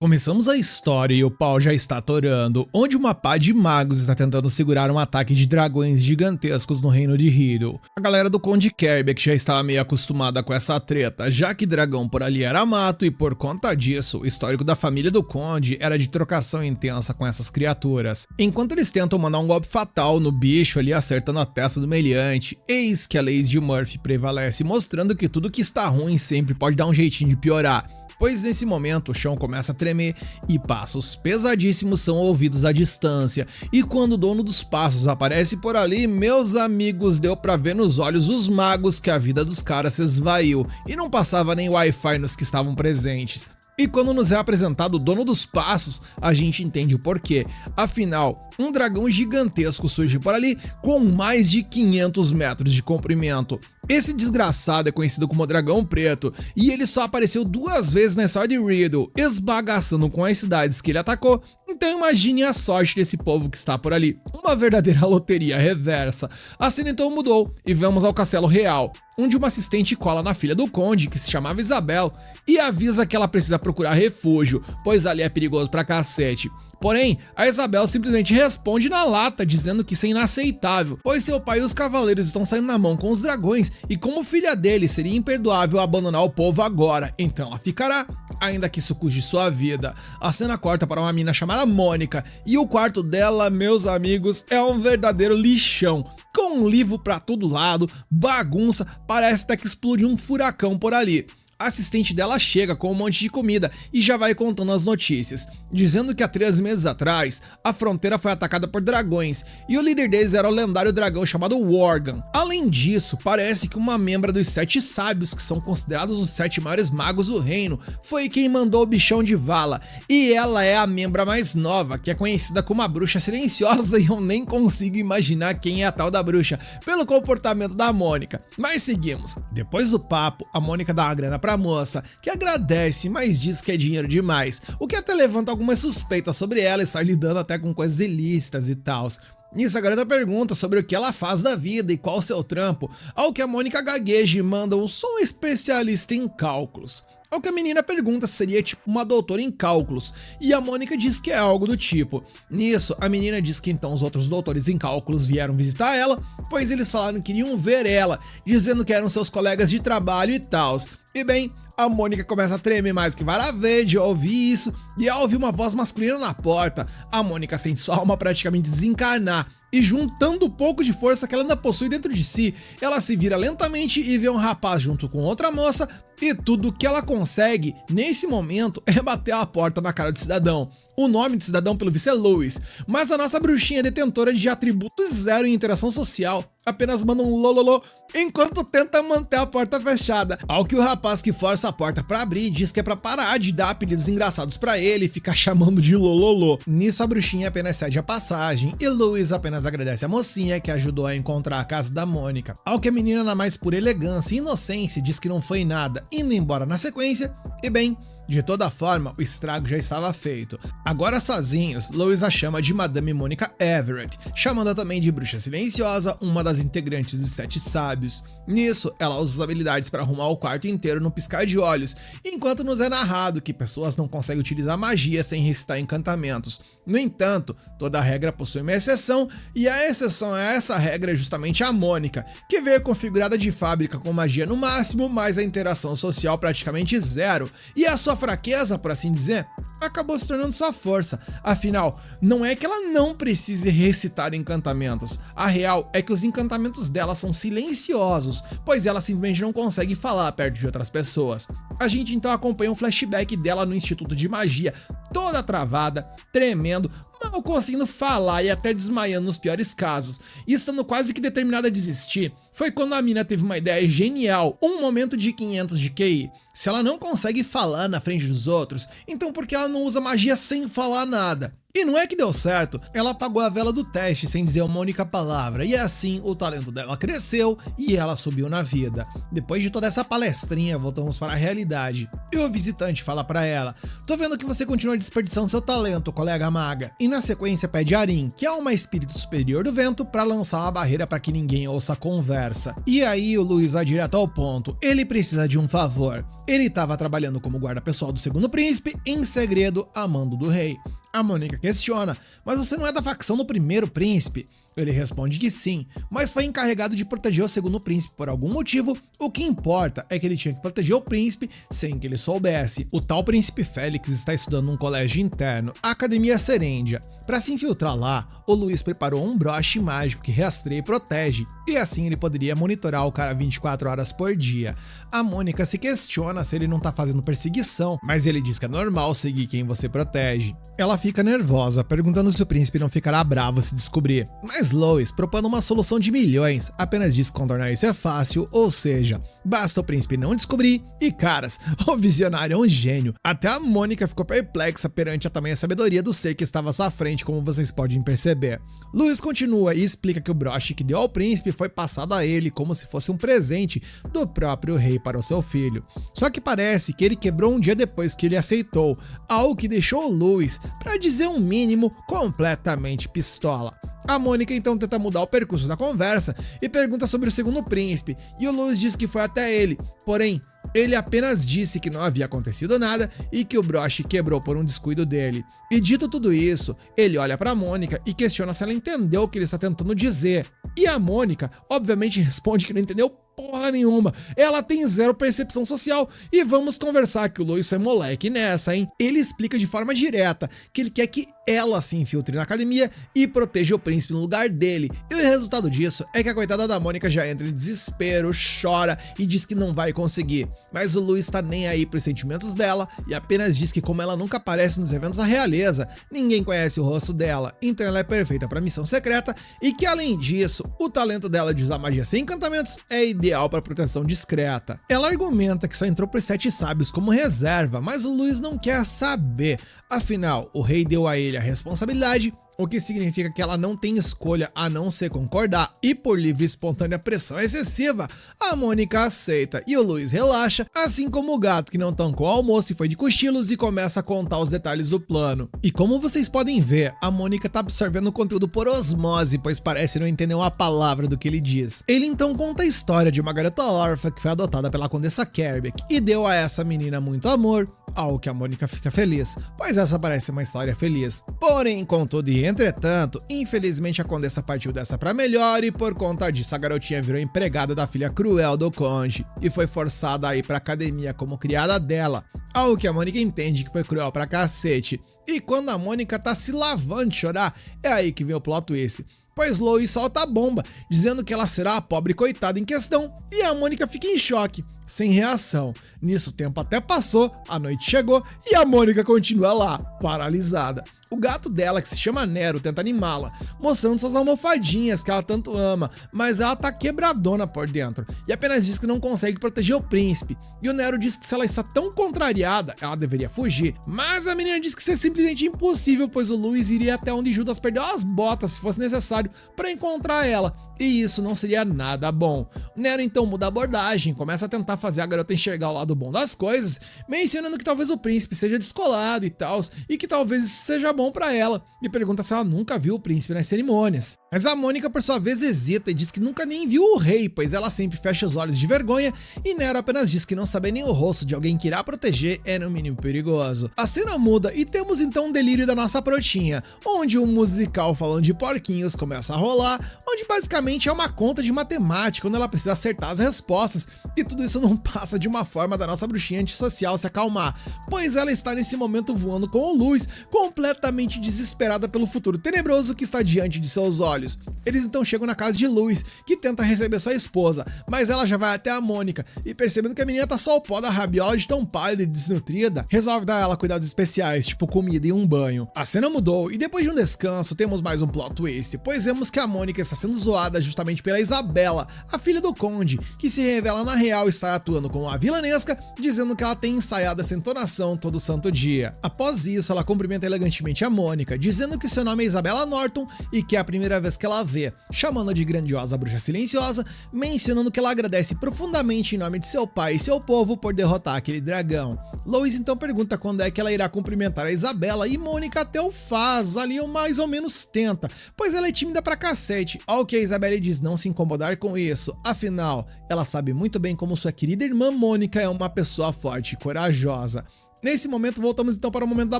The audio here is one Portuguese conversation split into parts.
Começamos a história e o pau já está atorando, onde uma pá de magos está tentando segurar um ataque de dragões gigantescos no reino de Hyrule. A galera do Conde Kirby que já estava meio acostumada com essa treta, já que dragão por ali era mato e por conta disso, o histórico da família do Conde era de trocação intensa com essas criaturas. Enquanto eles tentam mandar um golpe fatal no bicho ali acertando a testa do meliante, eis que a lei de Murphy prevalece, mostrando que tudo que está ruim sempre pode dar um jeitinho de piorar. Pois nesse momento o chão começa a tremer e passos pesadíssimos são ouvidos à distância, e quando o dono dos passos aparece por ali, meus amigos, deu pra ver nos olhos os magos que a vida dos caras se esvaiu e não passava nem Wi-Fi nos que estavam presentes. E quando nos é apresentado o dono dos passos, a gente entende o porquê. Afinal, um dragão gigantesco surge por ali com mais de 500 metros de comprimento. Esse desgraçado é conhecido como Dragão Preto, e ele só apareceu 2 vezes na história de Riddle, esbagaçando com as cidades que ele atacou, então imagine a sorte desse povo que está por ali. Uma verdadeira loteria reversa. A cena então mudou, e vamos ao Castelo Real, onde uma assistente cola na filha do conde, que se chamava Isabel, e avisa que ela precisa procurar refúgio, pois ali é perigoso pra cacete. Porém, a Isabel simplesmente responde na lata, dizendo que isso é inaceitável, pois seu pai e os cavaleiros estão saindo na mão com os dragões, e como filha dele, seria imperdoável abandonar o povo agora, então ela ficará, ainda que isso custe sua vida. A cena corta para uma menina chamada Mônica, e o quarto dela, meus amigos, é um verdadeiro lixão, com um livro pra todo lado, bagunça, parece até que explode um furacão por ali. A assistente dela chega com um monte de comida e já vai contando as notícias, dizendo que há 3 meses atrás, a fronteira foi atacada por dragões, e o líder deles era o lendário dragão chamado Worgen. Além disso, parece que uma membra dos 7 sábios, que são considerados os 7 maiores magos do reino, foi quem mandou o bichão de vala, e ela é a membra mais nova, que é conhecida como a bruxa silenciosa, e eu nem consigo imaginar quem é a tal da bruxa, pelo comportamento da Mônica. Mas seguimos. Depois do papo, a Mônica dá uma grana pra moça, que agradece, mas diz que é dinheiro demais, o que até levanta algumas suspeitas sobre ela estar lidando até com coisas ilícitas e tals. Nisso a garota pergunta sobre o que ela faz da vida e qual o seu trampo, ao que a Mônica gagueja e manda um sou especialista em cálculos. Ao que a menina pergunta se seria tipo uma doutora em cálculos, e a Mônica diz que é algo do tipo. Nisso, a menina diz que então os outros doutores em cálculos vieram visitar ela, pois eles falaram que queriam ver ela, dizendo que eram seus colegas de trabalho e tals. E bem, a Mônica começa a tremer mais que vara verde ao ouvir isso, e ao ouvir uma voz masculina na porta, a Mônica sente sua alma praticamente desencarnar, e juntando o pouco de força que ela ainda possui dentro de si, ela se vira lentamente e vê um rapaz junto com outra moça, e tudo que ela consegue, nesse momento, é bater a porta na cara do cidadão. O nome do cidadão pelo visto é Louis, mas a nossa bruxinha detentora de atributos zero em interação social apenas manda um lololô enquanto tenta manter a porta fechada. Ao que o rapaz que força a porta pra abrir diz que é pra parar de dar apelidos engraçados pra ele e ficar chamando de lololô. Nisso a bruxinha apenas cede a passagem e Louis apenas agradece a mocinha que ajudou a encontrar a casa da Mônica. Ao que a menina, na mais pura elegância e inocência, diz que não foi nada, indo embora na sequência, e bem, de toda forma, o estrago já estava feito. Agora sozinhos, Louis a chama de Madame Mônica Everett, chamando-a também de Bruxa Silenciosa, uma das integrantes dos 7 sábios. Nisso, ela usa as habilidades para arrumar o quarto inteiro no piscar de olhos, enquanto nos é narrado que pessoas não conseguem utilizar magia sem recitar encantamentos. No entanto, toda regra possui uma exceção, e a exceção a essa regra é justamente a Mônica, que veio configurada de fábrica com magia no máximo, mas a interação social praticamente zero, e a sua fraqueza, por assim dizer, acabou se tornando sua força. Afinal, não é que ela não precise recitar encantamentos, a real é que os encantamentos dela são silenciosos, pois ela simplesmente não consegue falar perto de outras pessoas. A gente então acompanha um flashback dela no Instituto de Magia, toda travada, tremendo, mal conseguindo falar e até desmaiando nos piores casos, e estando quase que determinada a desistir. Foi quando a mina teve uma ideia genial, um momento de 500 de QI. Se ela não consegue falar na frente dos outros, então por que ela não usa magia sem falar nada? E não é que deu certo, ela apagou a vela do teste sem dizer uma única palavra, e assim o talento dela cresceu e ela subiu na vida. Depois de toda essa palestrinha, voltamos para a realidade. E o visitante fala para ela: tô vendo que você continua desperdiçando seu talento, colega maga. E na sequência pede a Arin, que é uma espírito superior do vento, para lançar uma barreira para que ninguém ouça a conversa. E aí o Louis vai direto ao ponto, ele precisa de um favor. Ele estava trabalhando como guarda pessoal do segundo príncipe, em segredo, a mando do rei. A Mônica questiona: mas você não é da facção do primeiro príncipe? Ele responde que sim, mas foi encarregado de proteger o segundo príncipe por algum motivo. O que importa é que ele tinha que proteger o príncipe sem que ele soubesse. O tal príncipe Félix está estudando num colégio interno, a Academia Serendia. Para se infiltrar lá, o Louis preparou um broche mágico que rastreia e protege, e assim ele poderia monitorar o cara 24 horas por dia. A Mônica se questiona se ele não tá fazendo perseguição, mas ele diz que é normal seguir quem você protege. Ela fica nervosa, perguntando se o príncipe não ficará bravo se descobrir. Mas Louis, propondo uma solução de milhões, apenas diz que contornar isso é fácil, ou seja, basta o príncipe não descobrir. E caras, o visionário é um gênio. Até a Mônica ficou perplexa perante a tamanha sabedoria do ser que estava à sua frente, como vocês podem perceber. Louis continua e explica que o broche que deu ao príncipe foi passado a ele como se fosse um presente do próprio rei para o seu filho. Só que parece que ele quebrou um dia depois que ele aceitou, algo que deixou o Louis, para dizer um mínimo, completamente pistola. A Mônica então tenta mudar o percurso da conversa e pergunta sobre o segundo príncipe, e o Louis diz que foi até ele, porém, ele apenas disse que não havia acontecido nada e que o broche quebrou por um descuido dele. E dito tudo isso, ele olha para Mônica e questiona se ela entendeu o que ele está tentando dizer. E a Mônica, obviamente, responde que não entendeu porra nenhuma. Ela tem zero percepção social e vamos conversar que o Louis é moleque nessa, hein? Ele explica de forma direta que ele quer que ela se infiltre na academia e proteja o príncipe no lugar dele. E o resultado disso é que a coitada da Mônica já entra em desespero, chora e diz que não vai conseguir. Mas o Louis tá nem aí pros sentimentos dela e apenas diz que como ela nunca aparece nos eventos da realeza, ninguém conhece o rosto dela, então ela é perfeita pra missão secreta e que além disso, o talento dela de usar magia sem encantamentos é ideal para proteção discreta. Ela argumenta que só entrou pros 7 sábios como reserva, mas o Louis não quer saber. Afinal, o rei deu a ele a responsabilidade, o que significa que ela não tem escolha a não ser concordar, e por livre e espontânea pressão excessiva, a Mônica aceita e o Louis relaxa, assim como o gato que não tancou o almoço e foi de cochilos e começa a contar os detalhes do plano. E como vocês podem ver, a Mônica tá absorvendo o conteúdo por osmose, pois parece não entender uma palavra do que ele diz. Ele então conta a história de uma garota órfã que foi adotada pela Condessa Kerbeck e deu a essa menina muito amor, ao que a Mônica fica feliz, pois essa parece uma história feliz. Porém, contudo e entretanto, infelizmente a Condessa partiu dessa pra melhor e por conta disso a garotinha virou empregada da filha cruel do conde e foi forçada a ir pra academia como criada dela, algo que a Mônica entende que foi cruel pra cacete. E quando a Mônica tá se lavando de chorar, é aí que vem o plot twist, pois Louis solta a bomba, dizendo que ela será a pobre coitada em questão, e a Mônica fica em choque, sem reação. Nisso o tempo até passou, a noite chegou e a Mônica continua lá, paralisada. O gato dela, que se chama Nero, tenta animá-la, mostrando suas almofadinhas que ela tanto ama, mas ela tá quebradona por dentro e apenas diz que não consegue proteger o príncipe. E o Nero diz que se ela está tão contrariada, ela deveria fugir, mas a menina diz que isso é simplesmente impossível, pois o Louis iria até onde Judas perdeu as botas se fosse necessário para encontrar ela, e isso não seria nada bom. O Nero então muda a abordagem, começa a tentar fazer a garota enxergar o lado bom das coisas, mencionando que talvez o príncipe seja descolado e tal, e que talvez isso seja bom pra ela, e pergunta se ela nunca viu o príncipe nas cerimônias. Mas a Mônica por sua vez hesita e diz que nunca nem viu o rei, pois ela sempre fecha os olhos de vergonha, e Nero apenas diz que não saber nem o rosto de alguém que irá proteger é no mínimo perigoso. A cena muda e temos então um delírio da nossa protinha, onde um musical falando de porquinhos começa a rolar, onde basicamente é uma conta de matemática, onde ela precisa acertar as respostas, e tudo isso não passa de uma forma da nossa bruxinha antissocial se acalmar, pois ela está nesse momento voando com o Louis, completamente desesperada pelo futuro tenebroso que está diante de seus olhos. Eles então chegam na casa de Louis, que tenta receber sua esposa, mas ela já vai até a Mônica, e percebendo que a menina tá só o pó da rabiola de tão pálida e desnutrida, resolve dar a ela cuidados especiais, tipo comida e um banho. A cena mudou, e depois de um descanso, temos mais um plot twist, pois vemos que a Mônica está sendo zoada justamente pela Isabela, a filha do conde, que se revela na real estar atuando como uma vilanesca, dizendo que ela tem ensaiado essa entonação todo santo dia. Após isso, ela cumprimenta elegantemente frente a Mônica, dizendo que seu nome é Isabella Norton e que é a primeira vez que ela vê, chamando-a de grandiosa bruxa silenciosa, mencionando que ela agradece profundamente em nome de seu pai e seu povo por derrotar aquele dragão. Lois então pergunta quando é que ela irá cumprimentar a Isabella e Mônica até o faz, ali mais ou menos tenta, pois ela é tímida pra cacete, ao que a Isabella diz não se incomodar com isso, afinal, ela sabe muito bem como sua querida irmã Mônica é uma pessoa forte e corajosa. Nesse momento voltamos então para o momento da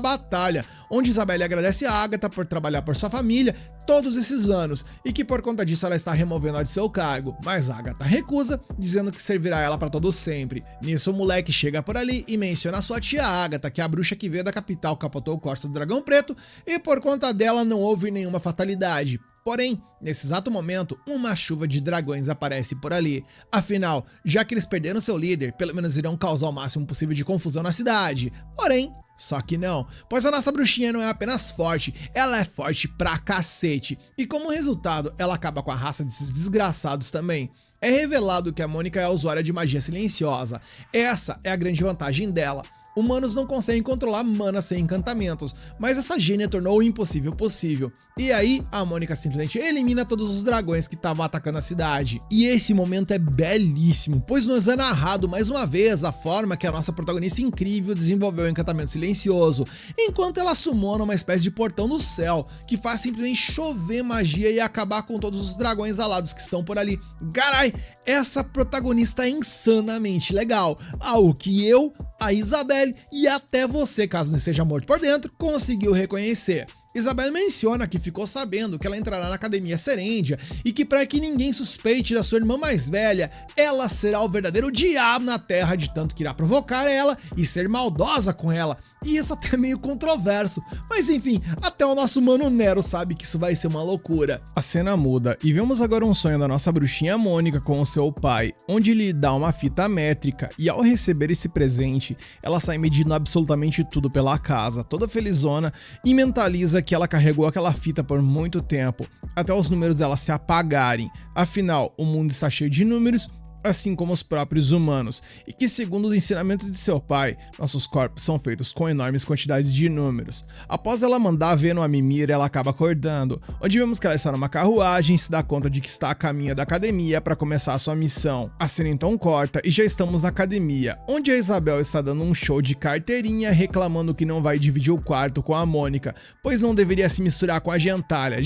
batalha, onde Isabelle agradece a Agatha por trabalhar por sua família todos esses anos e que por conta disso ela está removendo-a de seu cargo, mas Agatha recusa, dizendo que servirá ela para todo sempre. Nisso o moleque chega por ali e menciona sua tia Agatha, que é a bruxa que veio da capital, capotou o Corsa do Dragão Preto e por conta dela não houve nenhuma fatalidade. Porém, nesse exato momento, uma chuva de dragões aparece por ali. Afinal, já que eles perderam seu líder, pelo menos irão causar o máximo possível de confusão na cidade. Porém, só que não, pois a nossa bruxinha não é apenas forte, ela é forte pra cacete. E como resultado, ela acaba com a raça desses desgraçados também. É revelado que a Mônica é a usuária de magia silenciosa. Essa é a grande vantagem dela. Humanos não conseguem controlar mana sem encantamentos, mas essa gênia tornou o impossível possível. E aí, a Mônica simplesmente elimina todos os dragões que estavam atacando a cidade. E esse momento é belíssimo, pois nos é narrado mais uma vez a forma que a nossa protagonista incrível desenvolveu o encantamento silencioso, enquanto ela summona uma espécie de portão no céu, que faz simplesmente chover magia e acabar com todos os dragões alados que estão por ali. Carai, essa protagonista é insanamente legal, algo que eu, a Isabelle e até você, caso não esteja morto por dentro, conseguiu reconhecer. Isabelle menciona que ficou sabendo que ela entrará na Academia Serendia e que para que ninguém suspeite da sua irmã mais velha, ela será o verdadeiro diabo na Terra, de tanto que irá provocar ela e ser maldosa com ela. E isso até é meio controverso, mas enfim, até o nosso mano Nero sabe que isso vai ser uma loucura. A cena muda e vemos agora um sonho da nossa bruxinha Mônica com o seu pai, onde ele dá uma fita métrica e ao receber esse presente, ela sai medindo absolutamente tudo pela casa, toda felizona, e mentaliza que ela carregou aquela fita por muito tempo, até os números dela se apagarem. Afinal, o mundo está cheio de números, assim como os próprios humanos, e que segundo os ensinamentos de seu pai, nossos corpos são feitos com enormes quantidades de números. Após ela mandar ver no Mimir, ela acaba acordando, onde vemos que ela está numa carruagem e se dá conta de que está a caminho da academia para começar a sua missão. A cena então corta e já estamos na academia, onde a Isabel está dando um show de carteirinha, reclamando que não vai dividir o quarto com a Mônica, pois não deveria se misturar com a gentalha,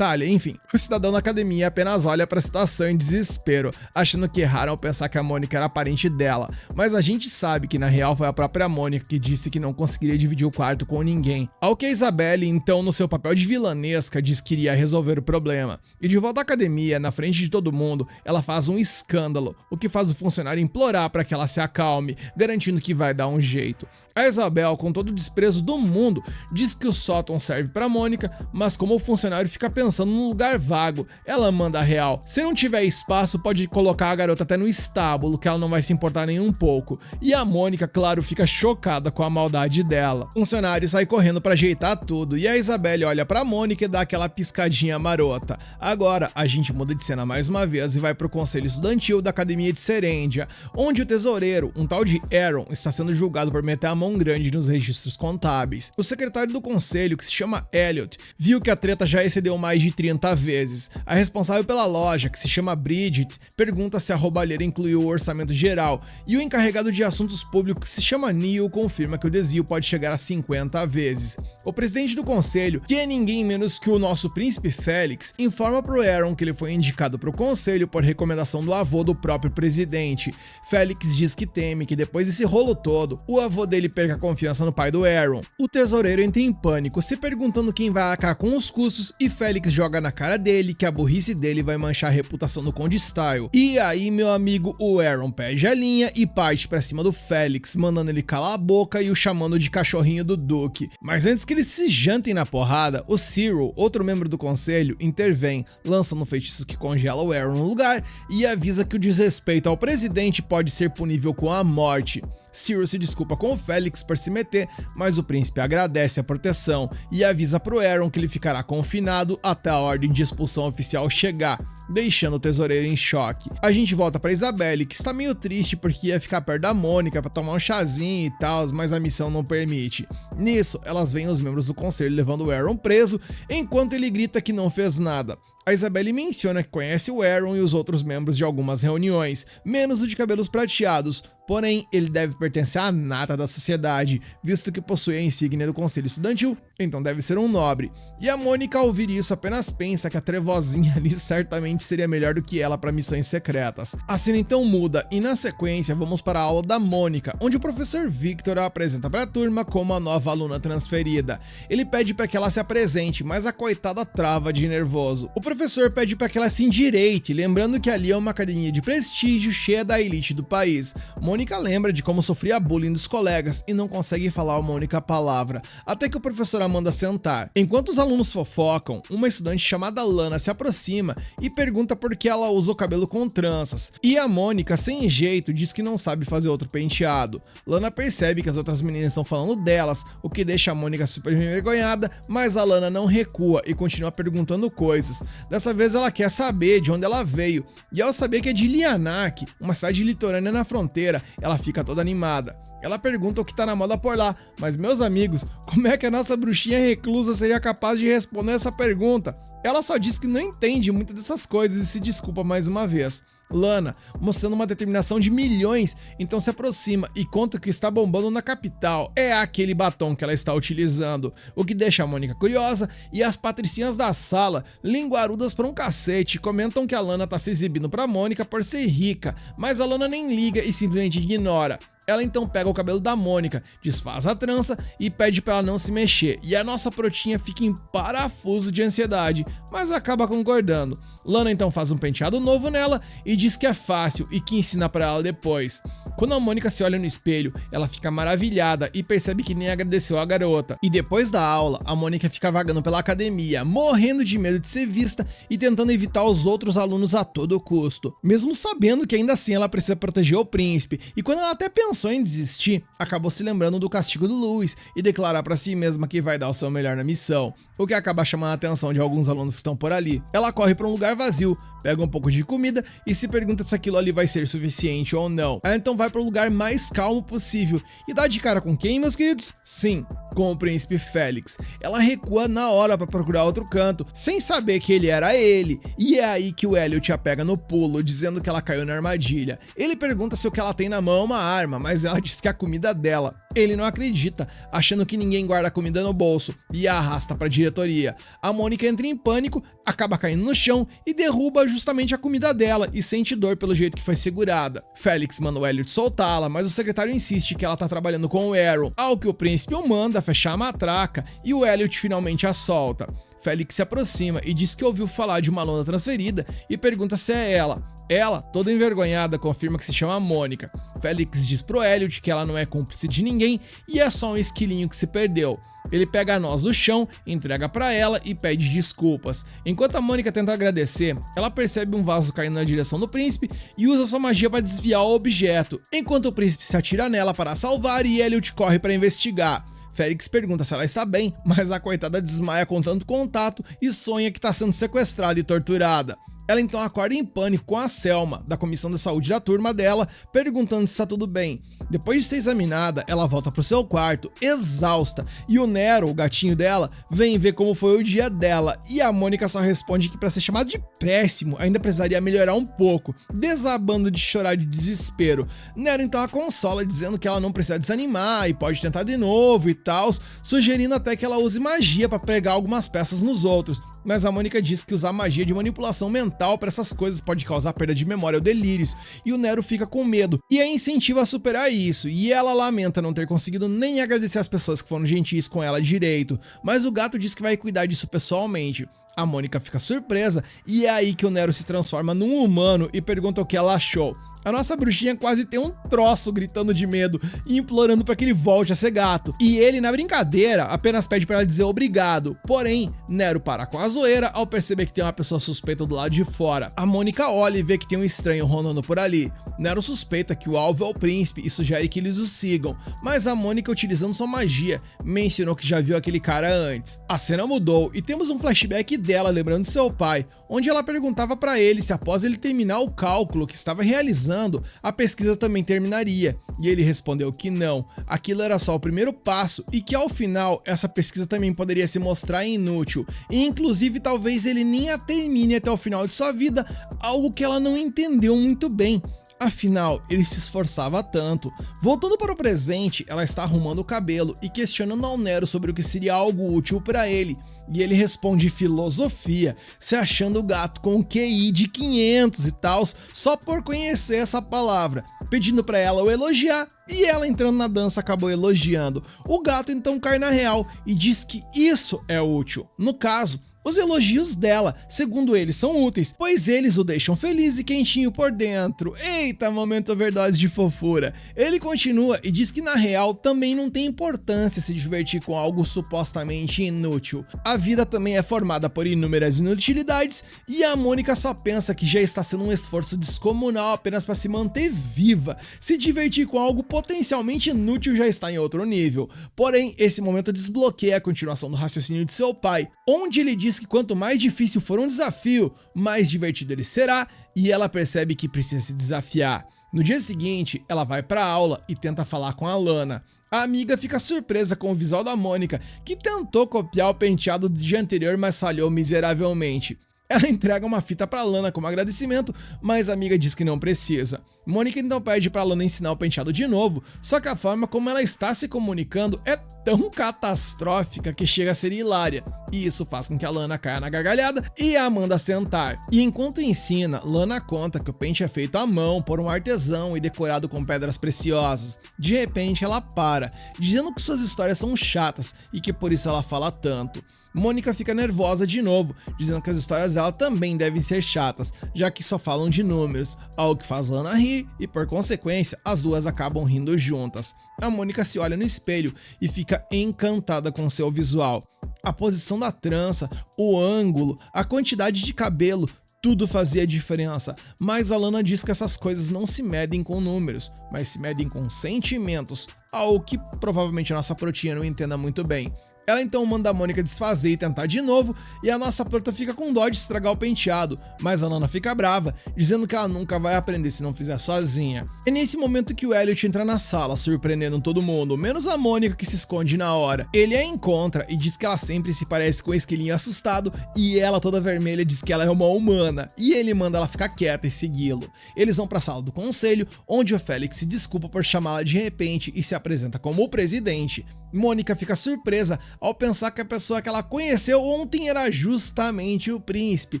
enfim. O cidadão da academia apenas olha para a situação em desespero, achando que erraram ao pensar que a Mônica era parente dela, mas a gente sabe que na real foi a própria Mônica que disse que não conseguiria dividir o quarto com ninguém. Ao que a Isabelle, então no seu papel de vilanesca, diz que iria resolver o problema. E de volta à academia, na frente de todo mundo, ela faz um escândalo, o que faz o funcionário implorar para que ela se acalme, garantindo que vai dar um jeito. A Isabel, com todo o desprezo do mundo, diz que o sótão serve para Mônica, mas como o funcionário fica pensando num lugar vago, ela manda a real. Se não tiver espaço, pode colocar a garota até no estábulo, que ela não vai se importar nem um pouco. E a Mônica, claro, fica chocada com a maldade dela. O funcionário sai correndo para ajeitar tudo e a Isabelle olha pra Mônica e dá aquela piscadinha marota. Agora, a gente muda de cena mais uma vez e vai pro conselho estudantil da Academia de Serendia, onde o tesoureiro, um tal de Aaron, está sendo julgado por meter a mão grande nos registros contábeis. O secretário do conselho, que se chama Elliot, viu que a treta já excedeu mais de 30 vezes. A responsável pela loja, que se chama Bridget, pergunta se a roubalheira incluiu o orçamento geral, e o encarregado de assuntos públicos, que se chama Neil, confirma que o desvio pode chegar a 50 vezes. O presidente do conselho, que é ninguém menos que o nosso príncipe Félix, informa pro Aaron que ele foi indicado pro conselho por recomendação do avô do próprio presidente. Félix diz que teme que depois desse rolo todo, o avô dele perca a confiança no pai do Aaron. O tesoureiro entra em pânico, se perguntando quem vai arcar com os custos, e Félix joga na cara dele que a burrice dele vai manchar a reputação do Conde Style. E aí, meu amigo, o Aaron perde a linha e parte pra cima do Félix, mandando ele calar a boca e o chamando de cachorrinho do Duque. Mas antes que eles se jantem na porrada, o Cyril, outro membro do conselho, intervém, lançando um feitiço que congela o Aaron no lugar e avisa que o desrespeito ao presidente pode ser punível com a morte. Cyril se desculpa com o Félix por se meter, mas o príncipe agradece a proteção e avisa pro Aaron que ele ficará confinado até a ordem de expulsão oficial chegar, deixando o tesoureiro em choque. A gente volta pra Isabelle, que está meio triste porque ia ficar perto da Mônica pra tomar um chazinho e tal, mas a missão não permite. Nisso, elas veem os membros do conselho levando o Aaron preso, enquanto ele grita que não fez nada. A Isabelle menciona que conhece o Aaron e os outros membros de algumas reuniões, menos o de cabelos prateados, porém ele deve pertencer à nata da sociedade, visto que possui a insígnia do conselho estudantil, então deve ser um nobre. E a Mônica, ao ouvir isso, apenas pensa que a trevozinha ali certamente seria melhor do que ela para missões secretas. A cena então muda e na sequência vamos para a aula da Mônica, onde o professor Victor a apresenta para a turma como a nova aluna transferida. Ele pede para que ela se apresente, mas a coitada trava de nervoso. O professor pede para que ela se endireite, lembrando que ali é uma academia de prestígio cheia da elite do país. Mônica lembra de como sofria bullying dos colegas e não consegue falar uma única palavra, até que o professor a manda sentar. Enquanto os alunos fofocam, uma estudante chamada Lana se aproxima e pergunta por que ela usa o cabelo com tranças, e a Mônica, sem jeito, diz que não sabe fazer outro penteado. Lana percebe que as outras meninas estão falando delas, o que deixa a Mônica super envergonhada, mas a Lana não recua e continua perguntando coisas. Dessa vez ela quer saber de onde ela veio, e ao saber que é de Lianak, uma cidade litorânea na fronteira, ela fica toda animada. Ela pergunta o que tá na moda por lá, mas meus amigos, como é que a nossa bruxinha reclusa seria capaz de responder essa pergunta? Ela só diz que não entende muito dessas coisas e se desculpa mais uma vez. Lana, mostrando uma determinação de milhões, então se aproxima e conta que está bombando na capital é aquele batom que ela está utilizando, o que deixa a Mônica curiosa, e as patricinhas da sala, linguarudas por um cacete, comentam que a Lana tá se exibindo pra Mônica por ser rica, mas a Lana nem liga e simplesmente ignora. Ela então pega o cabelo da Mônica, desfaz a trança e pede pra ela não se mexer, e a nossa protinha fica em parafuso de ansiedade, mas acaba concordando. Lana então faz um penteado novo nela e diz que é fácil e que ensina pra ela depois. Quando a Mônica se olha no espelho, ela fica maravilhada e percebe que nem agradeceu a garota. E depois da aula, a Mônica fica vagando pela academia, morrendo de medo de ser vista e tentando evitar os outros alunos a todo custo, mesmo sabendo que ainda assim ela precisa proteger o príncipe, e quando ela até pensou em desistir, acabou se lembrando do castigo do Louis e declarar pra si mesma que vai dar o seu melhor na missão, o que acaba chamando a atenção de alguns alunos que estão por ali. Ela corre pra um lugar vazio, pega um pouco de comida e se pergunta se aquilo ali vai ser suficiente ou não. Ela então vai para o lugar mais calmo possível e dá de cara com quem, meus queridos? Sim, com o príncipe Félix. Ela recua na hora para procurar outro canto, sem saber que ele era ele, e é aí que o Elliot a pega no pulo, dizendo que ela caiu na armadilha. Ele pergunta se o que ela tem na mão é uma arma, mas ela diz que é a comida dela. Ele não acredita, achando que ninguém guarda comida no bolso, e a arrasta pra diretoria. A Mônica entra em pânico, acaba caindo no chão e derruba justamente a comida dela e sente dor pelo jeito que foi segurada. Félix manda o Elliot soltá-la, mas o secretário insiste que ela tá trabalhando com o Aaron, ao que o príncipe o manda fechar a matraca e o Elliot finalmente a solta. Félix se aproxima e diz que ouviu falar de uma aluna transferida e pergunta se é ela. Ela, toda envergonhada, confirma que se chama Mônica. Félix diz pro Elliot que ela não é cúmplice de ninguém e é só um esquilinho que se perdeu. Ele pega a noz do chão, entrega pra ela e pede desculpas. Enquanto a Mônica tenta agradecer, ela percebe um vaso caindo na direção do príncipe e usa sua magia para desviar o objeto, enquanto o príncipe se atira nela para a salvar e Elliot corre para investigar. Félix pergunta se ela está bem, mas a coitada desmaia com tanto contato e sonha que está sendo sequestrada e torturada. Ela então acorda em pânico com a Selma, da comissão de saúde da turma dela, perguntando se está tudo bem. Depois de ser examinada, ela volta pro seu quarto, exausta, e o Nero, o gatinho dela, vem ver como foi o dia dela, e a Mônica só responde que para ser chamado de péssimo, ainda precisaria melhorar um pouco, desabando de chorar de desespero. Nero então a consola, dizendo que ela não precisa desanimar e pode tentar de novo e tal, sugerindo até que ela use magia para pregar algumas peças nos outros. Mas a Mônica diz que usar magia de manipulação mental para essas coisas pode causar perda de memória ou delírios, e o Nero fica com medo e a incentiva a superar isso, e ela lamenta não ter conseguido nem agradecer as pessoas que foram gentis com ela direito, mas o gato diz que vai cuidar disso pessoalmente. A Mônica fica surpresa e é aí que o Nero se transforma num humano e pergunta o que ela achou. A nossa bruxinha quase tem um troço gritando de medo e implorando para que ele volte a ser gato. E ele, na brincadeira, apenas pede para ela dizer obrigado. Porém, Nero para com a zoeira ao perceber que tem uma pessoa suspeita do lado de fora. A Mônica olha e vê que tem um estranho rondando por ali. Nero suspeita que o alvo é o príncipe e sugere que eles o sigam, mas a Mônica, utilizando sua magia, mencionou que já viu aquele cara antes. A cena mudou e temos um flashback dela lembrando de seu pai, onde ela perguntava para ele se após ele terminar o cálculo que estava realizando, a pesquisa também terminaria. E ele respondeu que não, aquilo era só o primeiro passo e que ao final essa pesquisa também poderia se mostrar inútil. E inclusive talvez ele nem a termine até o final de sua vida, algo que ela não entendeu muito bem. Afinal, ele se esforçava tanto. Voltando para o presente, ela está arrumando o cabelo e questionando ao Nero sobre o que seria algo útil para ele. E ele responde filosofia, se achando o gato com um QI de 500 e tals, só por conhecer essa palavra, pedindo para ela o elogiar, e ela entrando na dança acabou elogiando. O gato então cai na real e diz que isso é útil. No caso, os elogios dela, segundo ele, são úteis, pois eles o deixam feliz e quentinho por dentro. Eita, momento overdose de fofura. Ele continua e diz que na real também não tem importância se divertir com algo supostamente inútil. A vida também é formada por inúmeras inutilidades e a Mônica só pensa que já está sendo um esforço descomunal apenas para se manter viva. Se divertir com algo potencialmente inútil já está em outro nível. Porém, esse momento desbloqueia a continuação do raciocínio de seu pai, onde ele diz que quanto mais difícil for um desafio, mais divertido ele será, e ela percebe que precisa se desafiar. No dia seguinte, ela vai para a aula e tenta falar com a Lana. A amiga fica surpresa com o visual da Mônica, que tentou copiar o penteado do dia anterior, mas falhou miseravelmente. Ela entrega uma fita pra Lana como agradecimento, mas a amiga diz que não precisa. Mônica então pede pra Lana ensinar o penteado de novo, só que a forma como ela está se comunicando é tão catastrófica que chega a ser hilária, e isso faz com que a Lana caia na gargalhada e a manda sentar. E enquanto ensina, Lana conta que o pente é feito à mão por um artesão e decorado com pedras preciosas. De repente ela para, dizendo que suas histórias são chatas e que por isso ela fala tanto. Mônica fica nervosa de novo, dizendo que as histórias dela também devem ser chatas, já que só falam de números, algo que faz Lana rir e, por consequência, as duas acabam rindo juntas. A Mônica se olha no espelho e fica encantada com seu visual. A posição da trança, o ângulo, a quantidade de cabelo, tudo fazia diferença, mas a Lana diz que essas coisas não se medem com números, mas se medem com sentimentos, algo que provavelmente a nossa protinha não entenda muito bem. Ela então manda a Mônica desfazer e tentar de novo, e a nossa prota fica com dó de estragar o penteado, mas a Lana fica brava, dizendo que ela nunca vai aprender se não fizer sozinha. É nesse momento que o Elliot entra na sala, surpreendendo todo mundo, menos a Mônica, que se esconde na hora. Ele a encontra e diz que ela sempre se parece com um esquilinho assustado, e ela toda vermelha diz que ela é uma humana, e ele manda ela ficar quieta e segui-lo. Eles vão para a sala do conselho, onde o Félix se desculpa por chamá-la de repente e se apresenta como o presidente. Mônica fica surpresa ao pensar que a pessoa que ela conheceu ontem era justamente o príncipe,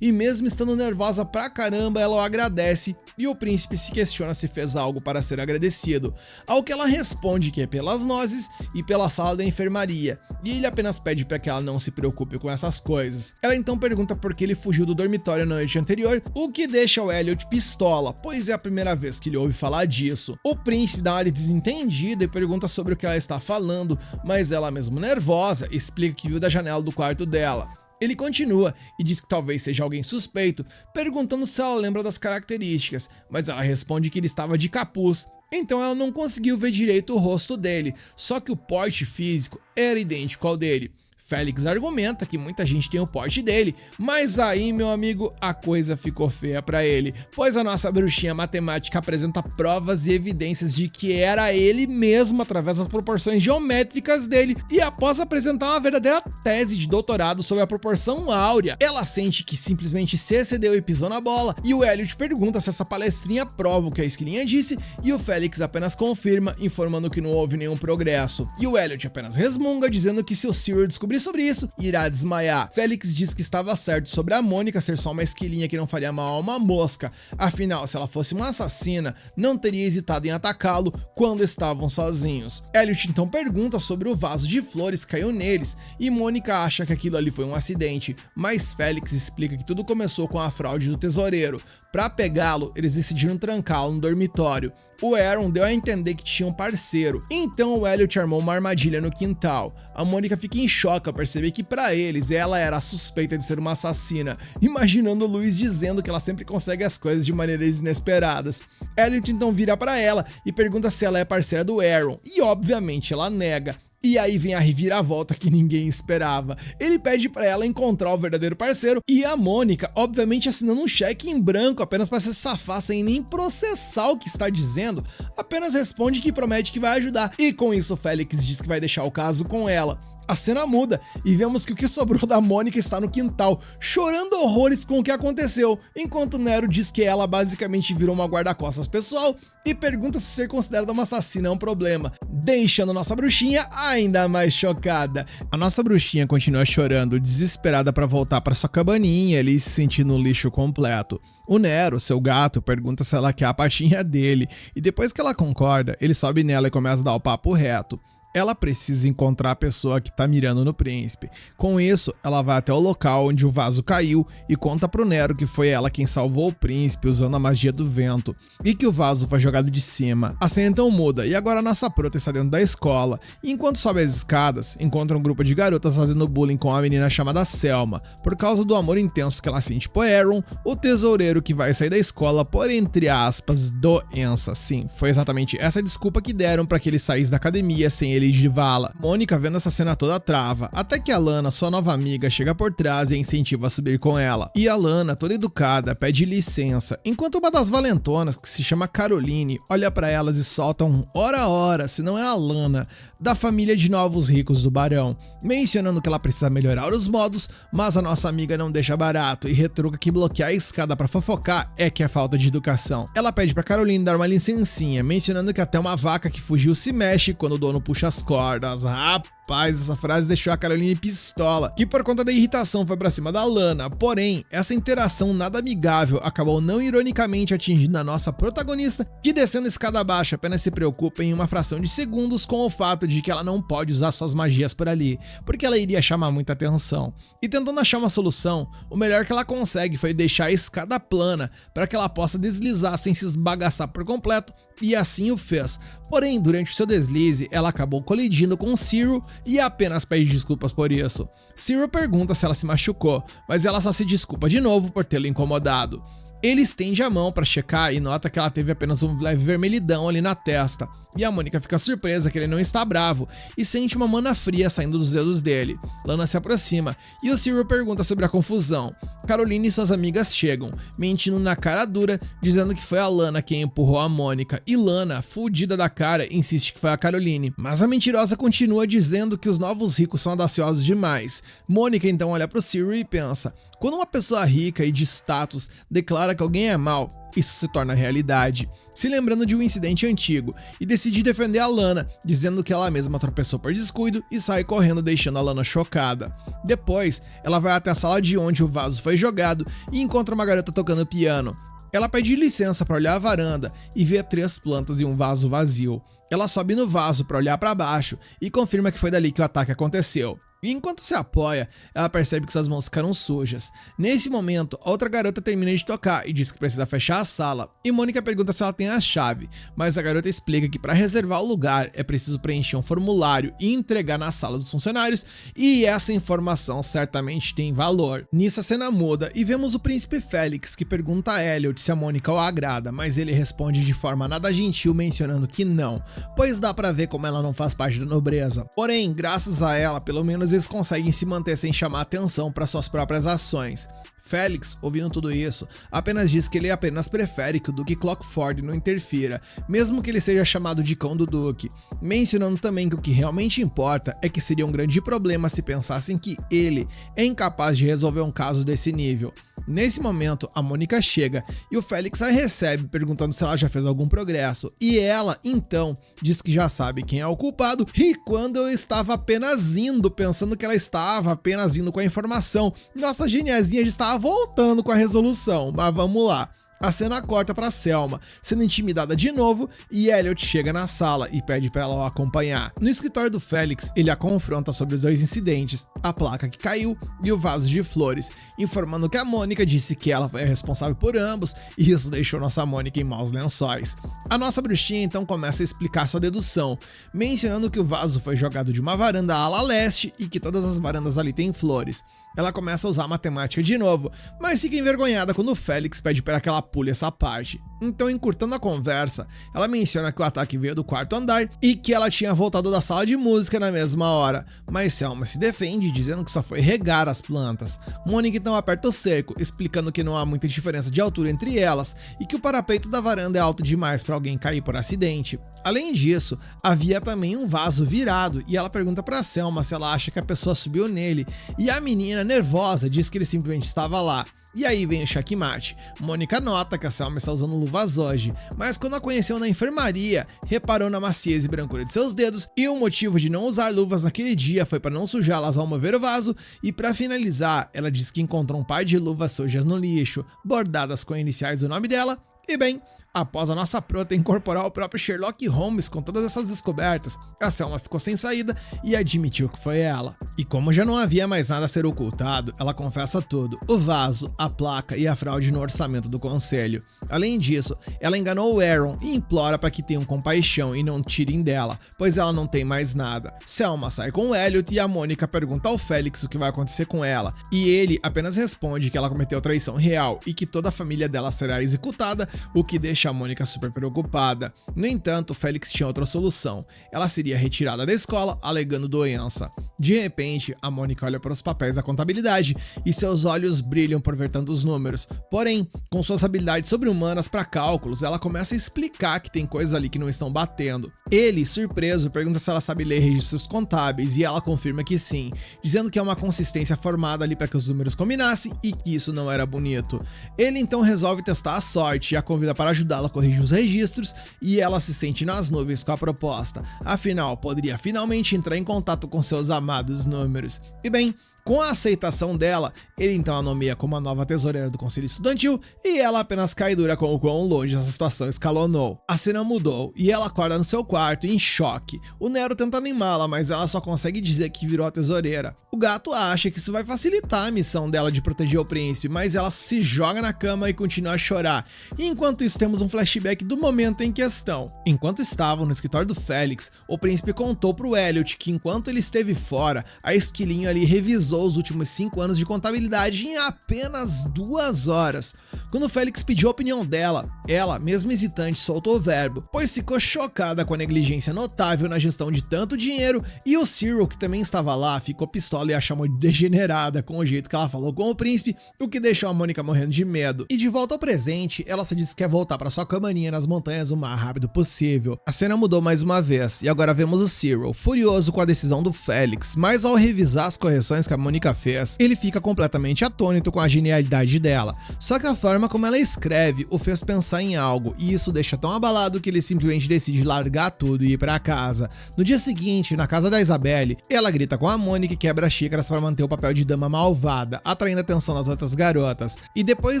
e mesmo estando nervosa pra caramba, ela o agradece e o príncipe se questiona se fez algo para ser agradecido, ao que ela responde que é pelas nozes e pela sala da enfermaria, e ele apenas pede para que ela não se preocupe com essas coisas. Ela então pergunta por que ele fugiu do dormitório na noite anterior, o que deixa o Elliot pistola, pois é a primeira vez que ele ouve falar disso. O príncipe dá uma desentendida e pergunta sobre o que ela está falando, mas ela, mesmo nervosa, explica que viu da janela do quarto dela. Ele continua e diz que talvez seja alguém suspeito, perguntando se ela lembra das características, mas ela responde que ele estava de capuz, então ela não conseguiu ver direito o rosto dele, só que o porte físico era idêntico ao dele. Félix argumenta que muita gente tem o porte dele, mas aí, meu amigo, a coisa ficou feia pra ele, pois a nossa bruxinha matemática apresenta provas e evidências de que era ele mesmo através das proporções geométricas dele, e após apresentar uma verdadeira tese de doutorado sobre a proporção áurea, ela sente que simplesmente se excedeu e pisou na bola, e o Elliot pergunta se essa palestrinha prova o que a esquilinha disse, e o Félix apenas confirma, informando que não houve nenhum progresso, e o Elliot apenas resmunga, dizendo que se o Cyril descobrir sobre isso, irá desmaiar. Félix diz que estava certo sobre a Mônica ser só uma esquilinha que não faria mal a uma mosca, afinal, se ela fosse uma assassina, não teria hesitado em atacá-lo quando estavam sozinhos. Elliot então pergunta sobre o vaso de flores que caiu neles, e Mônica acha que aquilo ali foi um acidente, mas Félix explica que tudo começou com a fraude do tesoureiro. Para pegá-lo, eles decidiram trancá-lo no dormitório. O Aaron deu a entender que tinha um parceiro, então o Elliot armou uma armadilha no quintal. A Mônica fica em choque ao perceber que para eles ela era a suspeita de ser uma assassina, imaginando o Luiz dizendo que ela sempre consegue as coisas de maneiras inesperadas. Elliot então vira para ela e pergunta se ela é parceira do Aaron, e obviamente ela nega. E aí vem a reviravolta que ninguém esperava. Ele pede pra ela encontrar o verdadeiro parceiro e a Mônica, obviamente assinando um cheque em branco apenas pra se safar sem nem processar o que está dizendo, apenas responde que promete que vai ajudar. E com isso o Félix diz que vai deixar o caso com ela. A cena muda e vemos que o que sobrou da Mônica está no quintal, chorando horrores com o que aconteceu, enquanto Nero diz que ela basicamente virou uma guarda-costas pessoal e pergunta se ser considerada uma assassina é um problema, deixando nossa bruxinha ainda mais chocada. A nossa bruxinha continua chorando, desesperada para voltar para sua cabaninha ali, se sentindo um lixo completo. O Nero, seu gato, pergunta se ela quer a patinha dele e depois que ela concorda, ele sobe nela e começa a dar o papo reto. Ela precisa encontrar a pessoa que tá mirando no príncipe. Com isso, ela vai até o local onde o vaso caiu e conta pro Nero que foi ela quem salvou o príncipe usando a magia do vento e que o vaso foi jogado de cima. A cena então muda e agora a nossa prota está dentro da escola e enquanto sobe as escadas, encontra um grupo de garotas fazendo bullying com a menina chamada Selma por causa do amor intenso que ela sente por Aaron, o tesoureiro que vai sair da escola por, entre aspas, doença. Sim, foi exatamente essa desculpa que deram para que ele saísse da academia sem ele de vala. Mônica, vendo essa cena toda, trava, até que a Lana, sua nova amiga, chega por trás e a incentiva a subir com ela. E a Lana, toda educada, pede licença, enquanto uma das valentonas, que se chama Caroline, olha pra elas e solta um ora, se não é a Lana, da família de novos ricos do barão, mencionando que ela precisa melhorar os modos, mas a nossa amiga não deixa barato e retruca que bloquear a escada pra fofocar é que é falta de educação. Ela pede pra Caroline dar uma licencinha, mencionando que até uma vaca que fugiu se mexe quando o dono puxa as cordas. Rapaz, essa frase deixou a Caroline pistola, que por conta da irritação foi pra cima da Lana. Porém, essa interação nada amigável acabou não ironicamente atingindo a nossa protagonista, que descendo a escada abaixo apenas se preocupa em uma fração de segundos com o fato de que ela não pode usar suas magias por ali, porque ela iria chamar muita atenção. E tentando achar uma solução, o melhor que ela consegue foi deixar a escada plana para que ela possa deslizar sem se esbagaçar por completo, e assim o fez. Porém, durante o seu deslize, ela acabou colidindo com Cyril e apenas pede desculpas por isso. Cyril pergunta se ela se machucou, mas ela só se desculpa de novo por tê-lo incomodado. Ele estende a mão pra checar e nota que ela teve apenas um leve vermelhidão ali na testa. E a Mônica fica surpresa que ele não está bravo e sente uma mana fria saindo dos dedos dele. Lana se aproxima e o Cyril pergunta sobre a confusão. Caroline e suas amigas chegam, mentindo na cara dura, dizendo que foi a Lana quem empurrou a Mônica. E Lana, fudida da cara, insiste que foi a Caroline. Mas a mentirosa continua dizendo que os novos ricos são audaciosos demais. Mônica então olha pro Cyril e pensa: quando uma pessoa rica e de status declara que alguém é mau, isso se torna realidade. Se lembrando de um incidente antigo e decide defender a Lana, dizendo que ela mesma tropeçou por descuido e sai correndo deixando a Lana chocada. Depois, ela vai até a sala de onde o vaso foi jogado e encontra uma garota tocando piano. Ela pede licença para olhar a varanda e vê 3 plantas e um vaso vazio. Ela sobe no vaso para olhar para baixo e confirma que foi dali que o ataque aconteceu. E enquanto se apoia, ela percebe que suas mãos ficaram sujas. Nesse momento, a outra garota termina de tocar e diz que precisa fechar a sala. E Mônica pergunta se ela tem a chave, mas a garota explica que para reservar o lugar é preciso preencher um formulário e entregar na sala dos funcionários, e essa informação certamente tem valor. Nisso a cena muda e vemos o príncipe Félix, que pergunta a Elliot se a Mônica o agrada, mas ele responde de forma nada gentil mencionando que não, pois dá pra ver como ela não faz parte da nobreza. Porém, graças a ela, pelo menos eles conseguem se manter sem chamar atenção para suas próprias ações. Félix, ouvindo tudo isso, apenas diz que ele apenas prefere que o Duque Clockford não interfira, mesmo que ele seja chamado de cão do Duque, mencionando também que o que realmente importa é que seria um grande problema se pensassem que ele é incapaz de resolver um caso desse nível. Nesse momento, a Mônica chega e o Félix a recebe perguntando se ela já fez algum progresso, e ela, então, diz que já sabe quem é o culpado, e quando eu estava apenas indo, pensando que ela estava apenas indo com a informação, nossa geniazinha já estava voltando com a resolução, mas vamos lá. A cena corta pra Selma, sendo intimidada de novo, e Elliot chega na sala e pede pra ela o acompanhar. No escritório do Félix, ele a confronta sobre os 2 incidentes, a placa que caiu e o vaso de flores, informando que a Mônica disse que ela foi a responsável por ambos, e isso deixou nossa Mônica em maus lençóis. A nossa bruxinha então começa a explicar sua dedução, mencionando que o vaso foi jogado de uma varanda à ala leste e que todas as varandas ali têm flores. Ela começa a usar matemática de novo, mas fica envergonhada quando o Félix pede para que ela pule essa parte. Então, encurtando a conversa, ela menciona que o ataque veio do quarto andar e que ela tinha voltado da sala de música na mesma hora, mas Selma se defende dizendo que só foi regar as plantas. Mônica então aperta o cerco, explicando que não há muita diferença de altura entre elas e que o parapeito da varanda é alto demais para alguém cair por acidente. Além disso, havia também um vaso virado e ela pergunta para Selma se ela acha que a pessoa subiu nele, e a menina, nervosa, diz que ele simplesmente estava lá. E aí vem o checkmate. Mônica nota que a Selma está usando luvas hoje, mas quando a conheceu na enfermaria, reparou na maciez e brancura de seus dedos, e o motivo de não usar luvas naquele dia foi para não sujá-las ao mover o vaso, e para finalizar, ela diz que encontrou um par de luvas sujas no lixo, bordadas com iniciais do nome dela, e bem, após a nossa prota incorporar o próprio Sherlock Holmes com todas essas descobertas, a Selma ficou sem saída e admitiu que foi ela. E como já não havia mais nada a ser ocultado, ela confessa tudo: o vaso, a placa e a fraude no orçamento do conselho. Além disso, ela enganou o Aaron e implora para que tenham compaixão e não tirem dela, pois ela não tem mais nada. Selma sai com o Elliot e a Mônica pergunta ao Félix o que vai acontecer com ela, e ele apenas responde que ela cometeu traição real e que toda a família dela será executada, o que deixa a Mônica super preocupada. No entanto, Félix tinha outra solução: ela seria retirada da escola alegando doença. De repente, a Mônica olha para os papéis da contabilidade e seus olhos brilham por ver tantos números. Porém, com suas habilidades sobre-humanas para cálculos, ela começa a explicar que tem coisas ali que não estão batendo. Ele, surpreso, pergunta se ela sabe ler registros contábeis e ela confirma que sim, dizendo que é uma consistência formada ali para que os números combinassem e que isso não era bonito. Ele então resolve testar a sorte e a convida para ajudá-la a corrigir os registros, e ela se sente nas nuvens com a proposta. Afinal, poderia finalmente entrar em contato com seus amados números. E bem, com a aceitação dela, ele então a nomeia como a nova tesoureira do conselho estudantil, e ela apenas cai dura com o quão longe essa situação escalonou. A cena mudou e ela acorda no seu quarto em choque. O Nero tenta animá-la, mas ela só consegue dizer que virou a tesoureira. O gato acha que isso vai facilitar a missão dela de proteger o príncipe, mas ela se joga na cama e continua a chorar. E enquanto isso, temos um flashback do momento em questão. Enquanto estavam no escritório do Félix, o príncipe contou pro Elliot que enquanto ele esteve fora, a esquilinho ali revisou os últimos 5 anos de contabilidade em apenas 2 horas. Quando o Félix pediu a opinião dela, ela, mesmo hesitante, soltou o verbo, pois ficou chocada com a negligência notável na gestão de tanto dinheiro, e o Cyril, que também estava lá, ficou pistola e a chamou de degenerada com o jeito que ela falou com o príncipe, o que deixou a Mônica morrendo de medo. E de volta ao presente, ela se disse que quer voltar para sua cabaninha nas montanhas o mais rápido possível. A cena mudou mais uma vez, e agora vemos o Cyril, furioso com a decisão do Félix, mas ao revisar as correções que a Mônica fez, ele fica completamente atônito com a genialidade dela. Só que a forma como ela escreve o fez pensar em algo, e isso deixa tão abalado que ele simplesmente decide largar tudo e ir pra casa. No dia seguinte, na casa da Isabelle, ela grita com a Mônica e quebra xícaras para manter o papel de dama malvada, atraindo a atenção das outras garotas. E depois